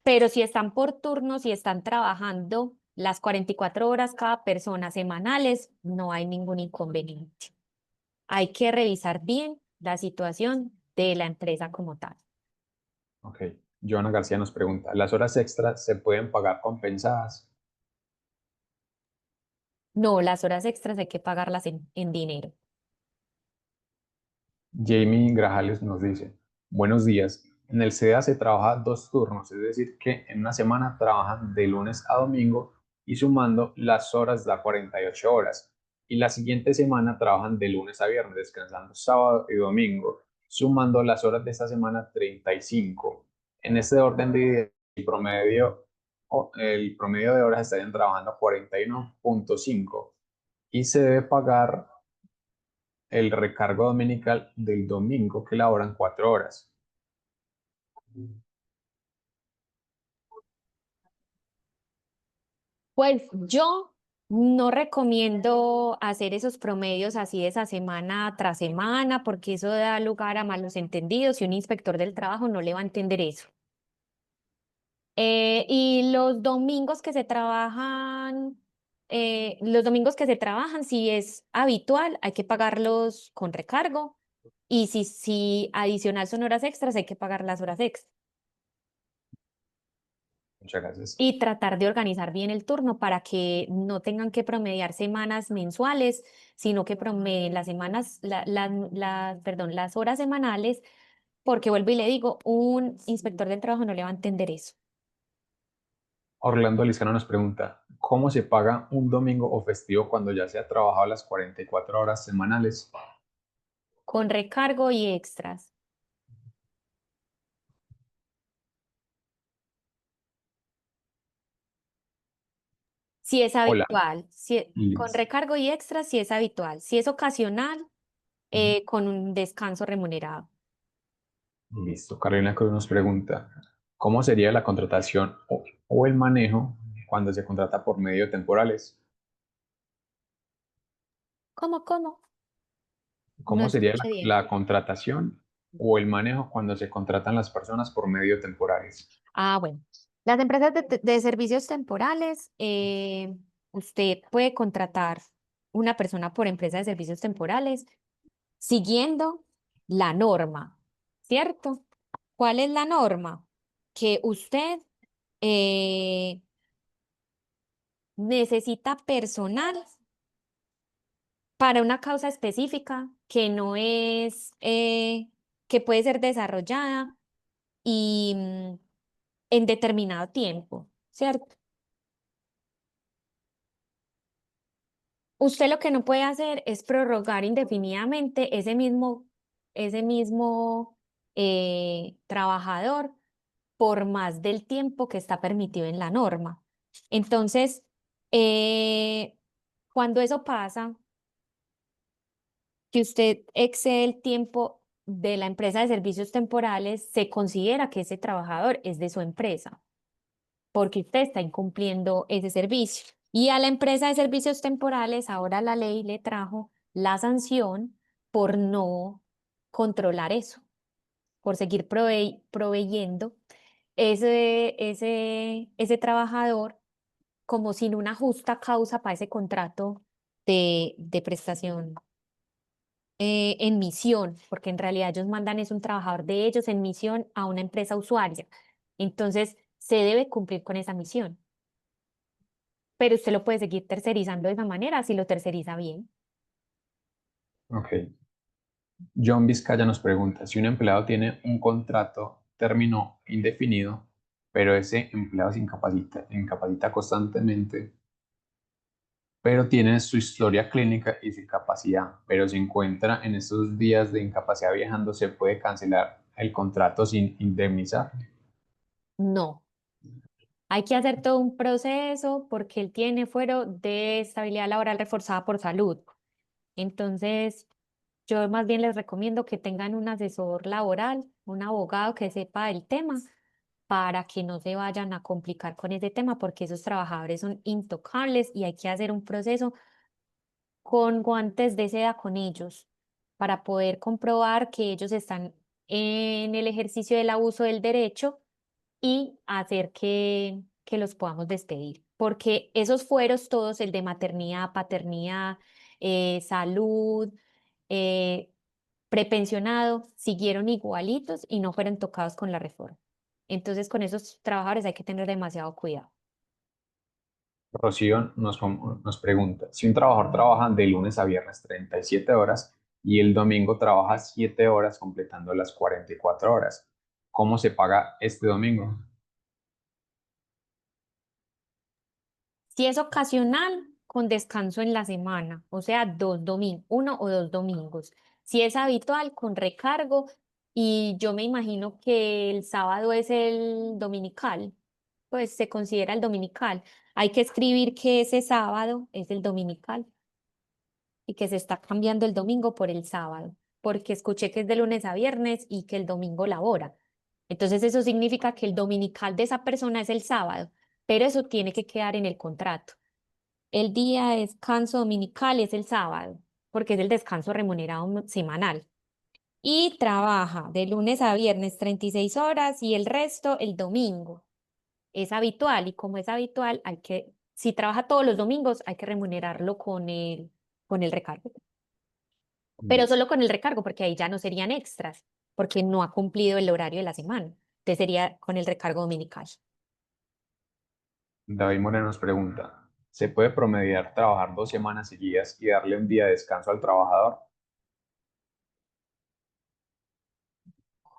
Pero si están por turnos y están trabajando las 44 horas cada persona semanales, no hay ningún inconveniente. Hay que revisar bien la situación de la empresa como tal. Ok. Joana García nos pregunta, ¿las horas extras se pueden pagar compensadas? No, las horas extras hay que pagarlas en dinero. Jamie Grajales nos dice, buenos días, en el CEA se trabaja 2 turnos, es decir, que en una semana trabajan de lunes a domingo y sumando las horas da 48 horas. Y la siguiente semana trabajan de lunes a viernes, descansando sábado y domingo, sumando las horas de esta semana 35. En este orden de ideas, el promedio de horas estarían trabajando 41.5 y se debe pagar el recargo dominical del domingo que laboran 4 horas. Pues yo no recomiendo hacer esos promedios así de esa semana tras semana, porque eso da lugar a malos entendidos y un inspector del trabajo no le va a entender eso. Y los domingos que se trabajan, si es habitual, hay que pagarlos con recargo. Y si adicional son horas extras, hay que pagar las horas extras. Muchas gracias. Y tratar de organizar bien el turno para que no tengan que promediar semanas mensuales, sino que promedien las semanas, perdón, las horas semanales, porque vuelvo y le digo, un inspector del trabajo no le va a entender eso. Orlando Lizcano nos pregunta, ¿cómo se paga un domingo o festivo cuando ya se ha trabajado las 44 horas semanales? Con recargo y extras. Si es Hola, habitual, con Liz. recargo y extras, si es habitual. Si es ocasional, con un descanso remunerado. Listo. Carolina Cruz nos pregunta, ¿cómo sería la contratación o el manejo cuando se contrata por medio de temporales? ¿Cómo? No ¿Cómo sería escuché bien. la contratación o el manejo cuando se contratan las personas por medio de temporales? Bueno. Las empresas de servicios temporales, usted puede contratar una persona por empresa de servicios temporales siguiendo la norma, ¿cierto? ¿Cuál es la norma? Que usted eh, necesita personal para una causa específica que no es, que puede ser desarrollada y en determinado tiempo, ¿cierto? Usted lo que no puede hacer es prorrogar indefinidamente ese mismo trabajador por más del tiempo que está permitido en la norma. Entonces, eh, cuando eso pasa, que usted excede el tiempo de la empresa de servicios temporales, se considera que ese trabajador es de su empresa, porque usted está incumpliendo ese servicio. Y a la empresa de servicios temporales, ahora la ley le trajo la sanción por no controlar eso, por seguir proveyendo ese trabajador como sin una justa causa para ese contrato de prestación en misión, porque en realidad ellos mandan es un trabajador de ellos en misión a una empresa usuaria. Entonces, se debe cumplir con esa misión. Pero usted lo puede seguir tercerizando de esa manera si lo terceriza bien. Ok. John Vizcaya nos pregunta, si un empleado tiene un contrato término indefinido, pero ese empleado se incapacita constantemente, pero tiene su historia clínica y su incapacidad, pero se encuentra en estos días de incapacidad viajando, ¿se puede cancelar el contrato sin indemnizar? No, hay que hacer todo un proceso porque él tiene fuero de estabilidad laboral reforzada por salud. Entonces, yo más bien les recomiendo que tengan un asesor laboral, un abogado que sepa el tema para que no se vayan a complicar con ese tema porque esos trabajadores son intocables y hay que hacer un proceso con guantes de seda con ellos para poder comprobar que ellos están en el ejercicio del abuso del derecho y hacer que los podamos despedir. Porque esos fueros todos, el de maternidad, paternidad, salud, eh, prepensionado, siguieron igualitos y no fueron tocados con la reforma. Entonces, con esos trabajadores hay que tener demasiado cuidado. Rocío nos pregunta, si un trabajador trabaja de lunes a viernes 37 horas y el domingo trabaja 7 horas completando las 44 horas, ¿cómo se paga este domingo? Si es ocasional, con descanso en la semana, o sea, dos domingos, uno o dos domingos. Si es habitual, con recargo, y yo me imagino que el sábado es el dominical, pues se considera el dominical. Hay que escribir que ese sábado es el dominical y que se está cambiando el domingo por el sábado, porque escuché que es de lunes a viernes y que el domingo labora. Entonces eso significa que el dominical de esa persona es el sábado, pero eso tiene que quedar en el contrato. El día de descanso dominical es el sábado, porque es el descanso remunerado semanal. Y trabaja de lunes a viernes 36 horas y el resto el domingo. Es habitual y como es habitual, si trabaja todos los domingos, hay que remunerarlo con el recargo. Pero Listo. solo con el recargo, porque ahí ya no serían extras, porque no ha cumplido el horario de la semana. Entonces sería con el recargo dominical. David Moreno nos pregunta, ¿se puede promediar trabajar 2 semanas seguidas y darle un día de descanso al trabajador?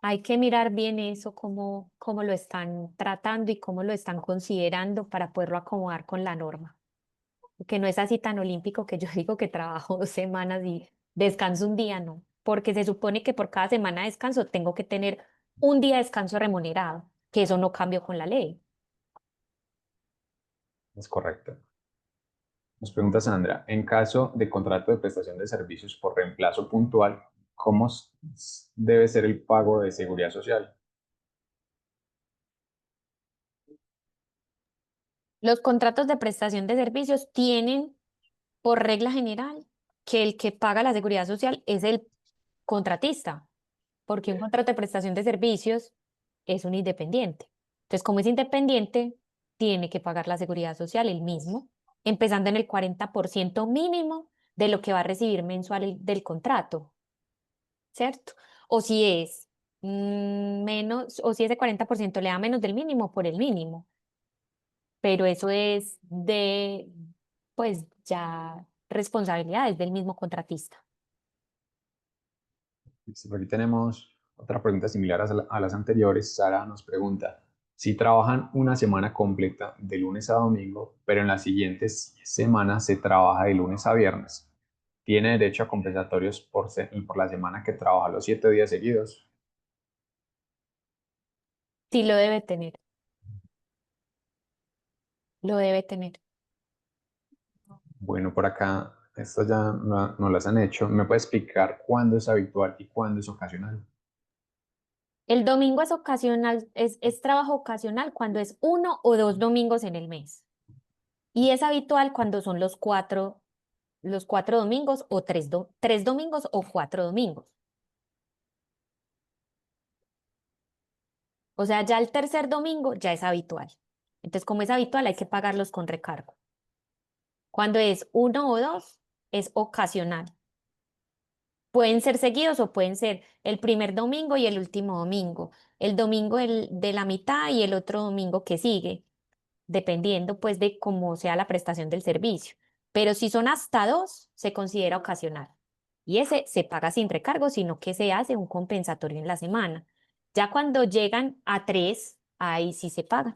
Hay que mirar bien eso, cómo lo están tratando y cómo lo están considerando para poderlo acomodar con la norma. Que no es así tan olímpico que yo digo que trabajo 2 semanas y descanso un día, no. Porque se supone que por cada semana de descanso tengo que tener un día de descanso remunerado, que eso no cambió con la ley. Es correcto. Nos pregunta Sandra, en caso de contrato de prestación de servicios por reemplazo puntual, ¿cómo debe ser el pago de seguridad social? Los contratos de prestación de servicios tienen, por regla general, que el que paga la seguridad social es el contratista, porque un contrato de prestación de servicios es un independiente. Entonces, como es independiente, tiene que pagar la seguridad social él mismo, empezando en el 40% mínimo de lo que va a recibir mensual del contrato, ¿cierto? O si es menos, o si ese 40% le da menos del mínimo, por el mínimo. Pero eso es pues ya responsabilidades del mismo contratista. Listo, por aquí tenemos otra pregunta similar a las anteriores. Sara nos pregunta, si trabajan una semana completa de lunes a domingo, pero en las siguientes semanas se trabaja de lunes a viernes, ¿tiene derecho a compensatorios por la semana que trabaja los 7 días seguidos? Sí, lo debe tener. Bueno, por acá, estas ya no las han hecho. ¿Me puede explicar cuándo es habitual y cuándo es ocasional? El domingo es ocasional, es trabajo ocasional cuando es uno o dos domingos en el mes. Y es habitual cuando son los cuatro domingos o tres domingos o cuatro domingos. O sea, ya el tercer domingo ya es habitual. Entonces, como es habitual, hay que pagarlos con recargo. Cuando es uno o dos, es ocasional. Pueden ser seguidos o pueden ser el primer domingo y el último domingo, el domingo de la mitad y el otro domingo que sigue, dependiendo pues de cómo sea la prestación del servicio. Pero si son hasta dos, se considera ocasional. y ese se paga sin recargo, sino que se hace un compensatorio en la semana. Ya cuando llegan a 3, ahí sí se paga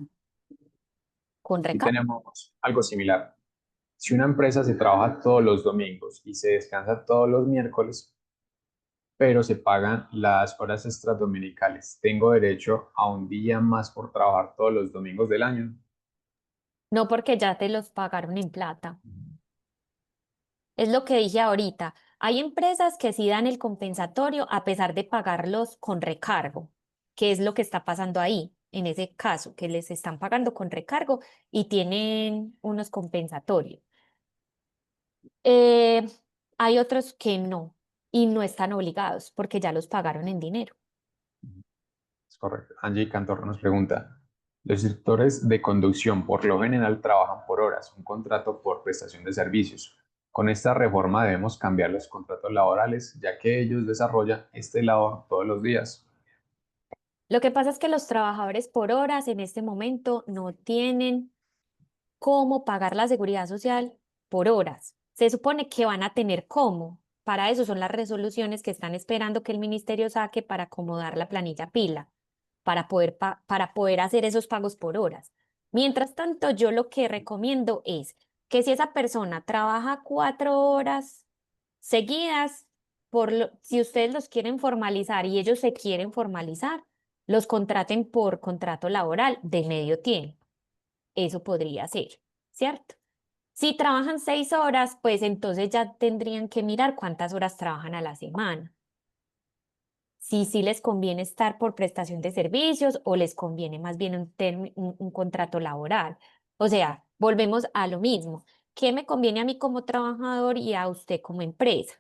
con Aquí recargo. tenemos algo similar. Si una empresa se trabaja todos los domingos y se descansa todos los miércoles, pero se pagan las horas extras dominicales, ¿tengo derecho a un día más por trabajar todos los domingos del año? No, porque ya te los pagaron en plata. Es lo que dije ahorita. Hay empresas que sí dan el compensatorio a pesar de pagarlos con recargo, que es lo que está pasando ahí, en ese caso, que les están pagando con recargo y tienen unos compensatorios. Eh, Hay otros que no, y no están obligados porque ya los pagaron en dinero. Es correcto. Angie Cantor nos pregunta, los instructores de conducción por lo general trabajan por horas, un contrato por prestación de servicios. Con esta reforma debemos cambiar los contratos laborales, ya que ellos desarrollan este labor todos los días. Lo que pasa es que los trabajadores por horas en este momento no tienen cómo pagar la seguridad social por horas. Se supone que van a tener cómo. Para eso son las resoluciones que están esperando que el ministerio saque para acomodar la planilla pila, para poder hacer esos pagos por horas. Mientras tanto, yo lo que recomiendo es que si esa persona trabaja 4 horas seguidas, si ustedes los quieren formalizar y ellos se quieren formalizar, los contraten por contrato laboral de medio tiempo. Eso podría ser, ¿cierto? Si trabajan 6 horas, pues entonces ya tendrían que mirar cuántas horas trabajan a la semana. Si sí les conviene estar por prestación de servicios o les conviene más bien un contrato laboral. O sea, volvemos a lo mismo. ¿Qué me conviene a mí como trabajador y a usted como empresa?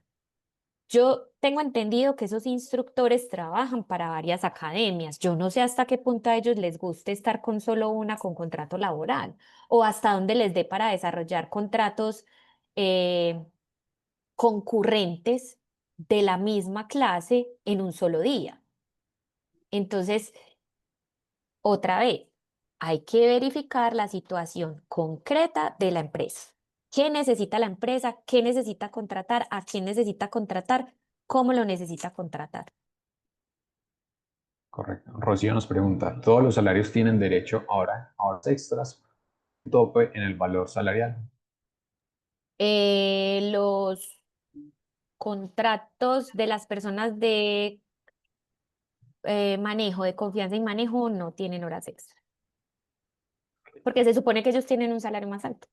Yo tengo entendido que esos instructores trabajan para varias academias. Yo no sé hasta qué punto a ellos les guste estar con solo una con contrato laboral o hasta dónde les dé para desarrollar contratos eh, concurrentes de la misma clase en un solo día. Entonces, otra vez, hay que verificar la situación concreta de la empresa. ¿Qué necesita la empresa? ¿Qué necesita contratar? ¿A quién necesita contratar? ¿Cómo lo necesita contratar? Correcto. Rocío nos pregunta, ¿todos los salarios tienen derecho ahora a horas extras? Tope en el valor salarial. Los contratos de las personas de manejo, de confianza y manejo, no tienen horas extra, porque se supone que ellos tienen un salario más alto.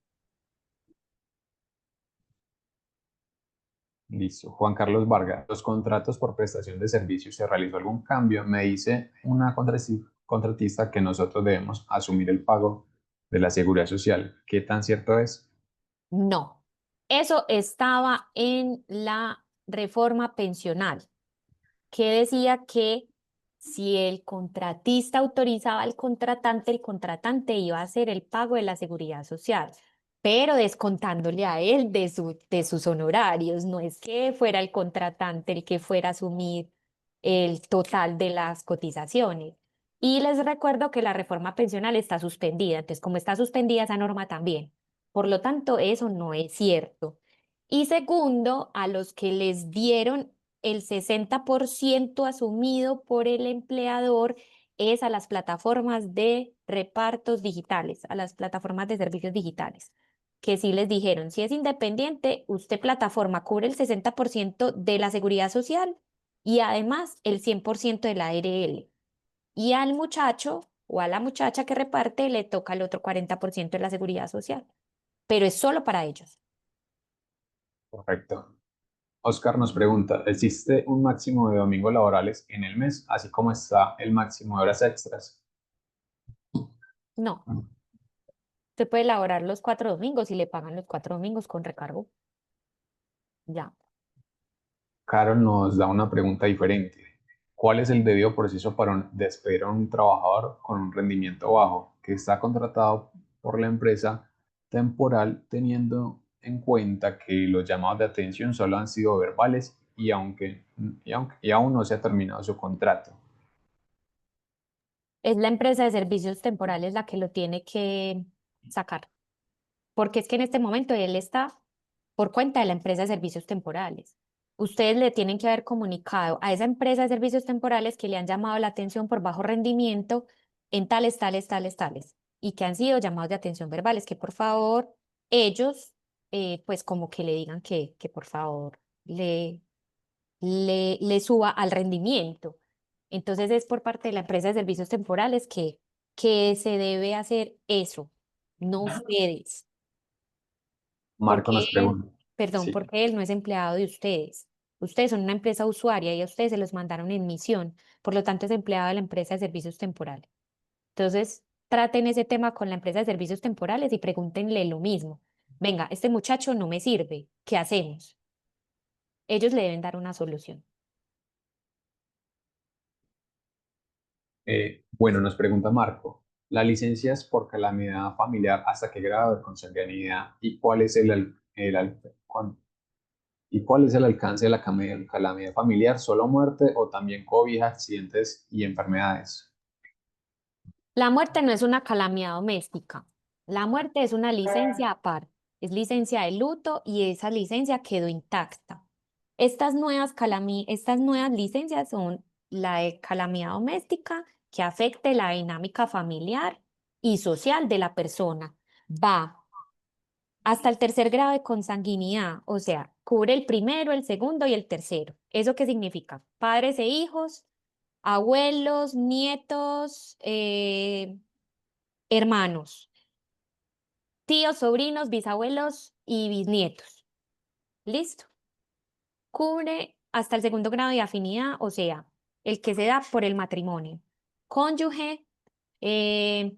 Listo. Juan Carlos Vargas, los contratos por prestación de servicios, ¿se realizó algún cambio? Me dice una contratista que nosotros debemos asumir el pago de la seguridad social. ¿Qué tan cierto es? No, eso estaba en la reforma pensional, que decía que si el contratista autorizaba al contratante, el contratante iba a hacer el pago de la seguridad social, pero descontándole a él de sus honorarios. No es que fuera el contratante el que fuera a asumir el total de las cotizaciones. Y les recuerdo que la reforma pensional está suspendida, entonces como está suspendida esa norma también. Por lo tanto, eso no es cierto. Y segundo, a los que les dieron el 60% asumido por el empleador es a las plataformas de repartos digitales, a las plataformas de servicios digitales, que sí les dijeron, si es independiente, usted plataforma cubre el 60% de la seguridad social y además el 100% de la ARL. Y al muchacho o a la muchacha que reparte le toca el otro 40% de la seguridad social, pero es solo para ellos. Correcto. Oscar nos pregunta, ¿existe un máximo de domingos laborales en el mes, así como está el máximo de horas extras? No, usted puede elaborar los 4 domingos y le pagan los 4 domingos con recargo. Ya. Carol nos da una pregunta diferente. ¿Cuál es el debido proceso para despedir a un trabajador con un rendimiento bajo que está contratado por la empresa temporal, teniendo en cuenta que los llamados de atención solo han sido verbales y aún no se ha terminado su contrato? Es la empresa de servicios temporales la que lo tiene que sacar, porque es que en este momento él está por cuenta de la empresa de servicios temporales. Ustedes le tienen que haber comunicado a esa empresa de servicios temporales que le han llamado la atención por bajo rendimiento en tales, tales, tales, tales, y que han sido llamados de atención verbales, que por favor ellos, pues como que le digan que por favor le suba al rendimiento. Entonces es por parte de la empresa de servicios temporales que se debe hacer eso, no ustedes, Marco porque nos pregunta. perdón, Sí. porque él no es empleado de ustedes. Ustedes son una empresa usuaria y a ustedes se los mandaron en misión, por lo tanto es empleado de la empresa de servicios temporales. Entonces, traten ese tema con la empresa de servicios temporales y pregúntenle lo mismo. Venga, este muchacho no me sirve, ¿qué hacemos? Ellos le deben dar una solución. Bueno, nos pregunta Marco, ¿la licencia es por calamidad familiar hasta qué grado de consanguinidad y cuál es y cuál es el alcance de la calamidad familiar? ¿Solo muerte o también cobija accidentes y enfermedades? La muerte no es una calamidad doméstica. La muerte es una licencia aparte. Es licencia de luto y esa licencia quedó intacta. Estas nuevas licencias son la de calamidad doméstica que afecte la dinámica familiar y social de la persona. Va hasta el tercer grado de consanguinidad, o sea, cubre el primero, el segundo y el tercero. ¿Eso qué significa? Padres e hijos, abuelos, nietos, hermanos, tíos, sobrinos, bisabuelos y bisnietos. ¿Listo? Cubre hasta el segundo grado de afinidad, o sea, el que se da por el matrimonio. Cónyuge, eh,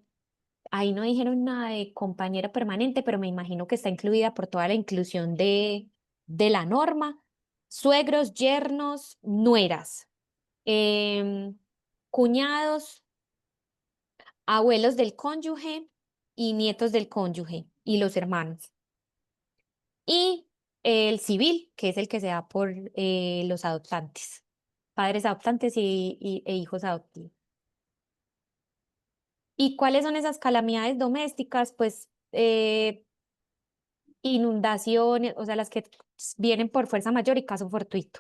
ahí no dijeron nada de compañera permanente, pero me imagino que está incluida por toda la inclusión de la norma. Suegros, yernos, nueras, em, cuñados, abuelos del cónyuge y nietos del cónyuge y los hermanos. Y el civil, que es el que se da por los adoptantes, padres adoptantes e hijos adoptivos. ¿Y cuáles son esas calamidades domésticas? Pues inundaciones, o sea, las que vienen por fuerza mayor y caso fortuito.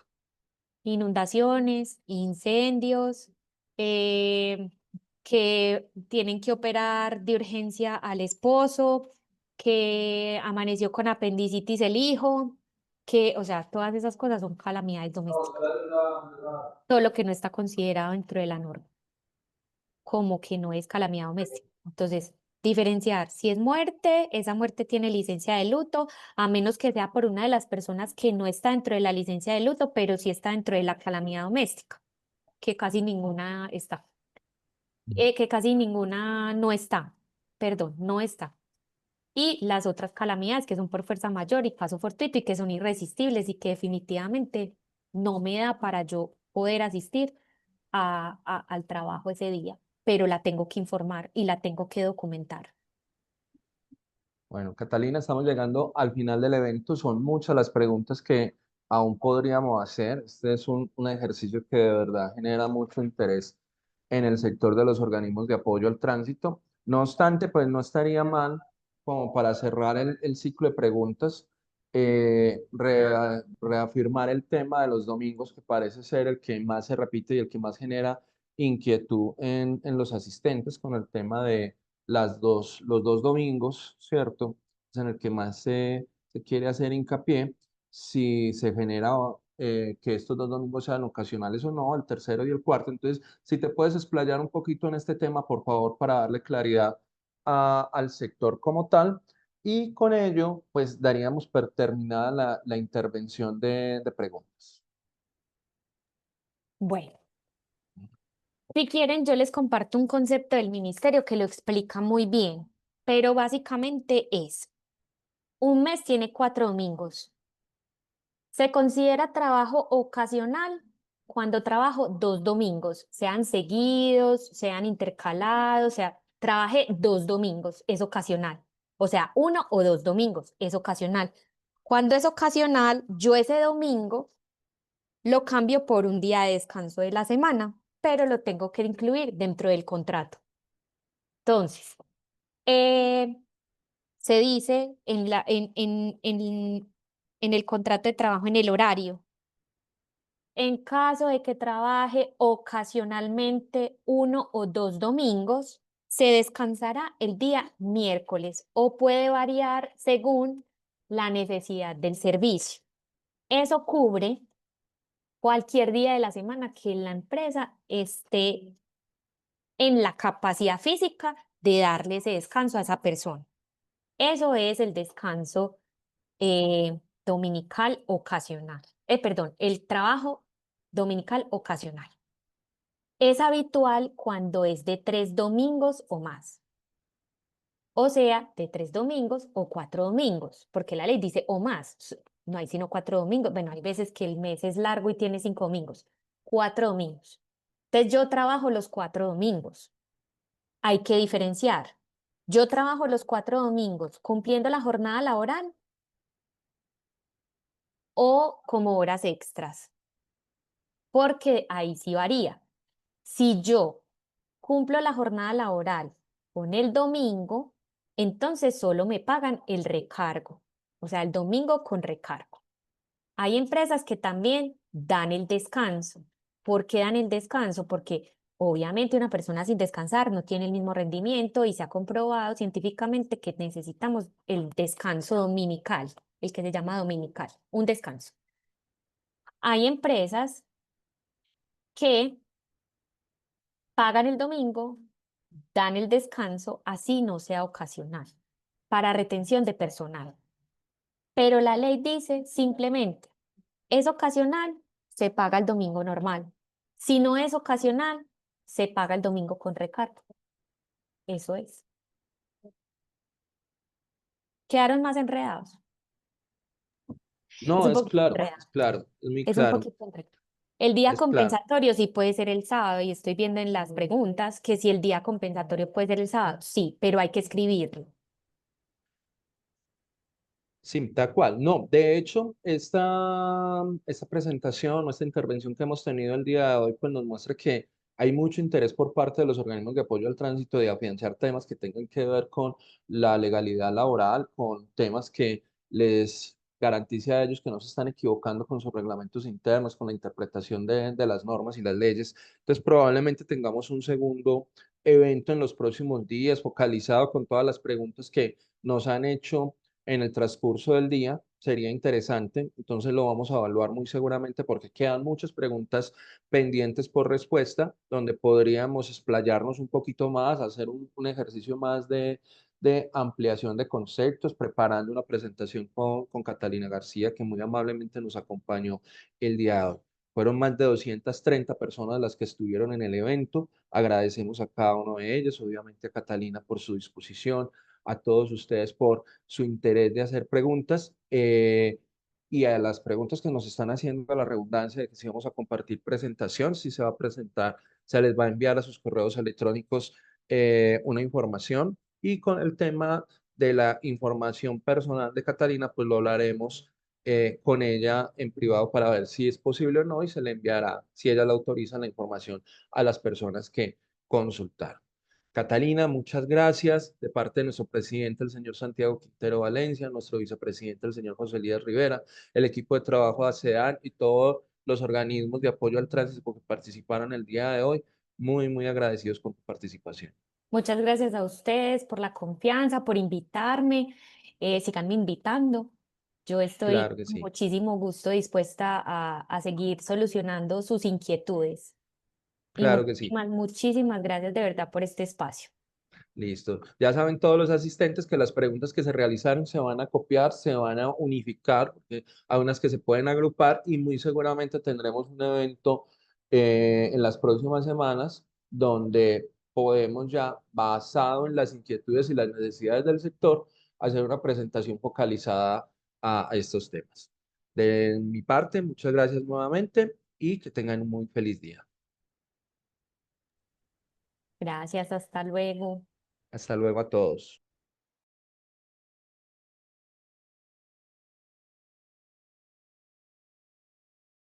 Inundaciones, incendios, eh, que tienen que operar de urgencia al esposo, que amaneció con apendicitis el hijo, o sea, todas esas cosas son calamidades domésticas. Todo lo que no está considerado dentro de la norma, como que no es calamidad doméstica. Entonces, diferenciar si es muerte, esa muerte tiene licencia de luto, a menos que sea por una de las personas que no está dentro de la licencia de luto, pero sí está dentro de la calamidad doméstica, que casi ninguna está, que casi ninguna no está, perdón, no está. Y las otras calamidades que son por fuerza mayor y caso fortuito y que son irresistibles y que definitivamente no me da para yo poder asistir al trabajo ese día, pero la tengo que informar y la tengo que documentar. Bueno, Catalina, estamos llegando al final del evento. Son muchas las preguntas que aún podríamos hacer. Este es un ejercicio que de verdad genera mucho interés en el sector de los organismos de apoyo al tránsito. No obstante, pues no estaría mal como para cerrar el ciclo de preguntas, reafirmar el tema de los domingos, que parece ser el que más se repite y el que más genera inquietud en los asistentes con el tema de los dos domingos, ¿cierto? Es en el que más se quiere hacer hincapié, si se genera que estos dos domingos sean ocasionales o no, el tercero y el cuarto. Entonces, si te puedes explayar un poquito en este tema, por favor, para darle claridad al sector como tal. Y con ello, pues daríamos por terminada la intervención de preguntas. Bueno, si quieren, yo les comparto un concepto del ministerio que lo explica muy bien, pero básicamente es, un mes tiene 4 domingos. Se considera trabajo ocasional cuando trabajo 2 domingos, sean seguidos, sean intercalados, o sea, trabaje 2 domingos, es ocasional. O sea, 1 o 2 domingos, es ocasional. Cuando es ocasional, yo ese domingo lo cambio por un día de descanso de la semana, pero lo tengo que incluir dentro del contrato. Entonces, eh, se dice en el contrato de trabajo, en el horario. En caso de que trabaje ocasionalmente 1 o 2 domingos, se descansará el día miércoles o puede variar según la necesidad del servicio. Eso cubre cualquier día de la semana que la empresa esté en la capacidad física de darle ese descanso a esa persona. Eso es el descanso dominical ocasional. Perdón, el trabajo dominical ocasional. Es habitual cuando es de 3 domingos o más. O sea, de 3 domingos o 4 domingos, porque la ley dice o más. No hay sino 4 domingos. Bueno, hay veces que el mes es largo y tiene 5 domingos. 4 domingos. Entonces yo trabajo los 4 domingos. Hay que diferenciar. Yo trabajo los 4 domingos cumpliendo la jornada laboral o como horas extras, porque ahí sí varía. Si yo cumplo la jornada laboral con el domingo, entonces solo me pagan el recargo, o sea, el domingo con recargo. Hay empresas que también dan el descanso. ¿Por qué dan el descanso? Porque obviamente una persona sin descansar no tiene el mismo rendimiento y se ha comprobado científicamente que necesitamos el descanso dominical, el que se llama dominical, un descanso. Hay empresas que pagan el domingo, dan el descanso, así no sea ocasional, para retención de personal. Pero la ley dice simplemente, es ocasional, se paga el domingo normal. Si no es ocasional, se paga el domingo con recargo. Eso es. ¿Quedaron más enredados? Es No, un poquito es enredado. claro, es muy Es un claro, poquito enredado. El día es claro. compensatorio sí puede ser el sábado y estoy viendo en las preguntas que si el día compensatorio puede ser el sábado, sí, pero hay que escribirlo. Sí, tal cual. No, de hecho, esta presentación o esta intervención que hemos tenido el día de hoy, pues nos muestra que hay mucho interés por parte de los organismos de apoyo al tránsito de afianzar temas que tengan que ver con la legalidad laboral, con temas que les garantice a ellos que no se están equivocando con sus reglamentos internos, con la interpretación de las normas y las leyes. Entonces, probablemente tengamos un segundo evento en los próximos días focalizado con todas las preguntas que nos han hecho en el transcurso del día. Sería interesante, entonces lo vamos a evaluar muy seguramente porque quedan muchas preguntas pendientes por respuesta, donde podríamos explayarnos un poquito más, hacer un ejercicio más de ampliación de conceptos, preparando una presentación con Catalina García, que muy amablemente nos acompañó el día de hoy. Fueron más de 230 personas las que estuvieron en el evento. Agradecemos a cada uno de ellos, obviamente a Catalina por su disposición, a todos ustedes por su interés de hacer preguntas y a las preguntas que nos están haciendo, a la redundancia de que si vamos a compartir presentación, si se va a presentar, se les va a enviar a sus correos electrónicos una información y con el tema de la información personal de Catalina, pues lo hablaremos con ella en privado para ver si es posible o no y se le enviará, si ella la autoriza, la información a las personas que consultaron. Catalina, muchas gracias de parte de nuestro presidente, el señor Santiago Quintero Valencia, nuestro vicepresidente, el señor José Elías Rivera, el equipo de trabajo de ASEAN y todos los organismos de apoyo al tránsito que participaron el día de hoy. Muy, muy agradecidos con tu participación. Muchas gracias a ustedes por la confianza, por invitarme. Síganme invitando. Yo estoy Claro que con sí, muchísimo gusto dispuesta a seguir solucionando sus inquietudes. Y claro que sí. muchísimas gracias de verdad por este espacio. Listo. Ya saben todos los asistentes que las preguntas que se realizaron se van a copiar, se van a unificar, porque hay unas que se pueden agrupar y muy seguramente tendremos un evento en las próximas semanas donde podemos ya, basado en las inquietudes y las necesidades del sector, hacer una presentación focalizada a estos temas. De mi parte, muchas gracias nuevamente y que tengan un muy feliz día. Gracias, hasta luego. Hasta luego a todos.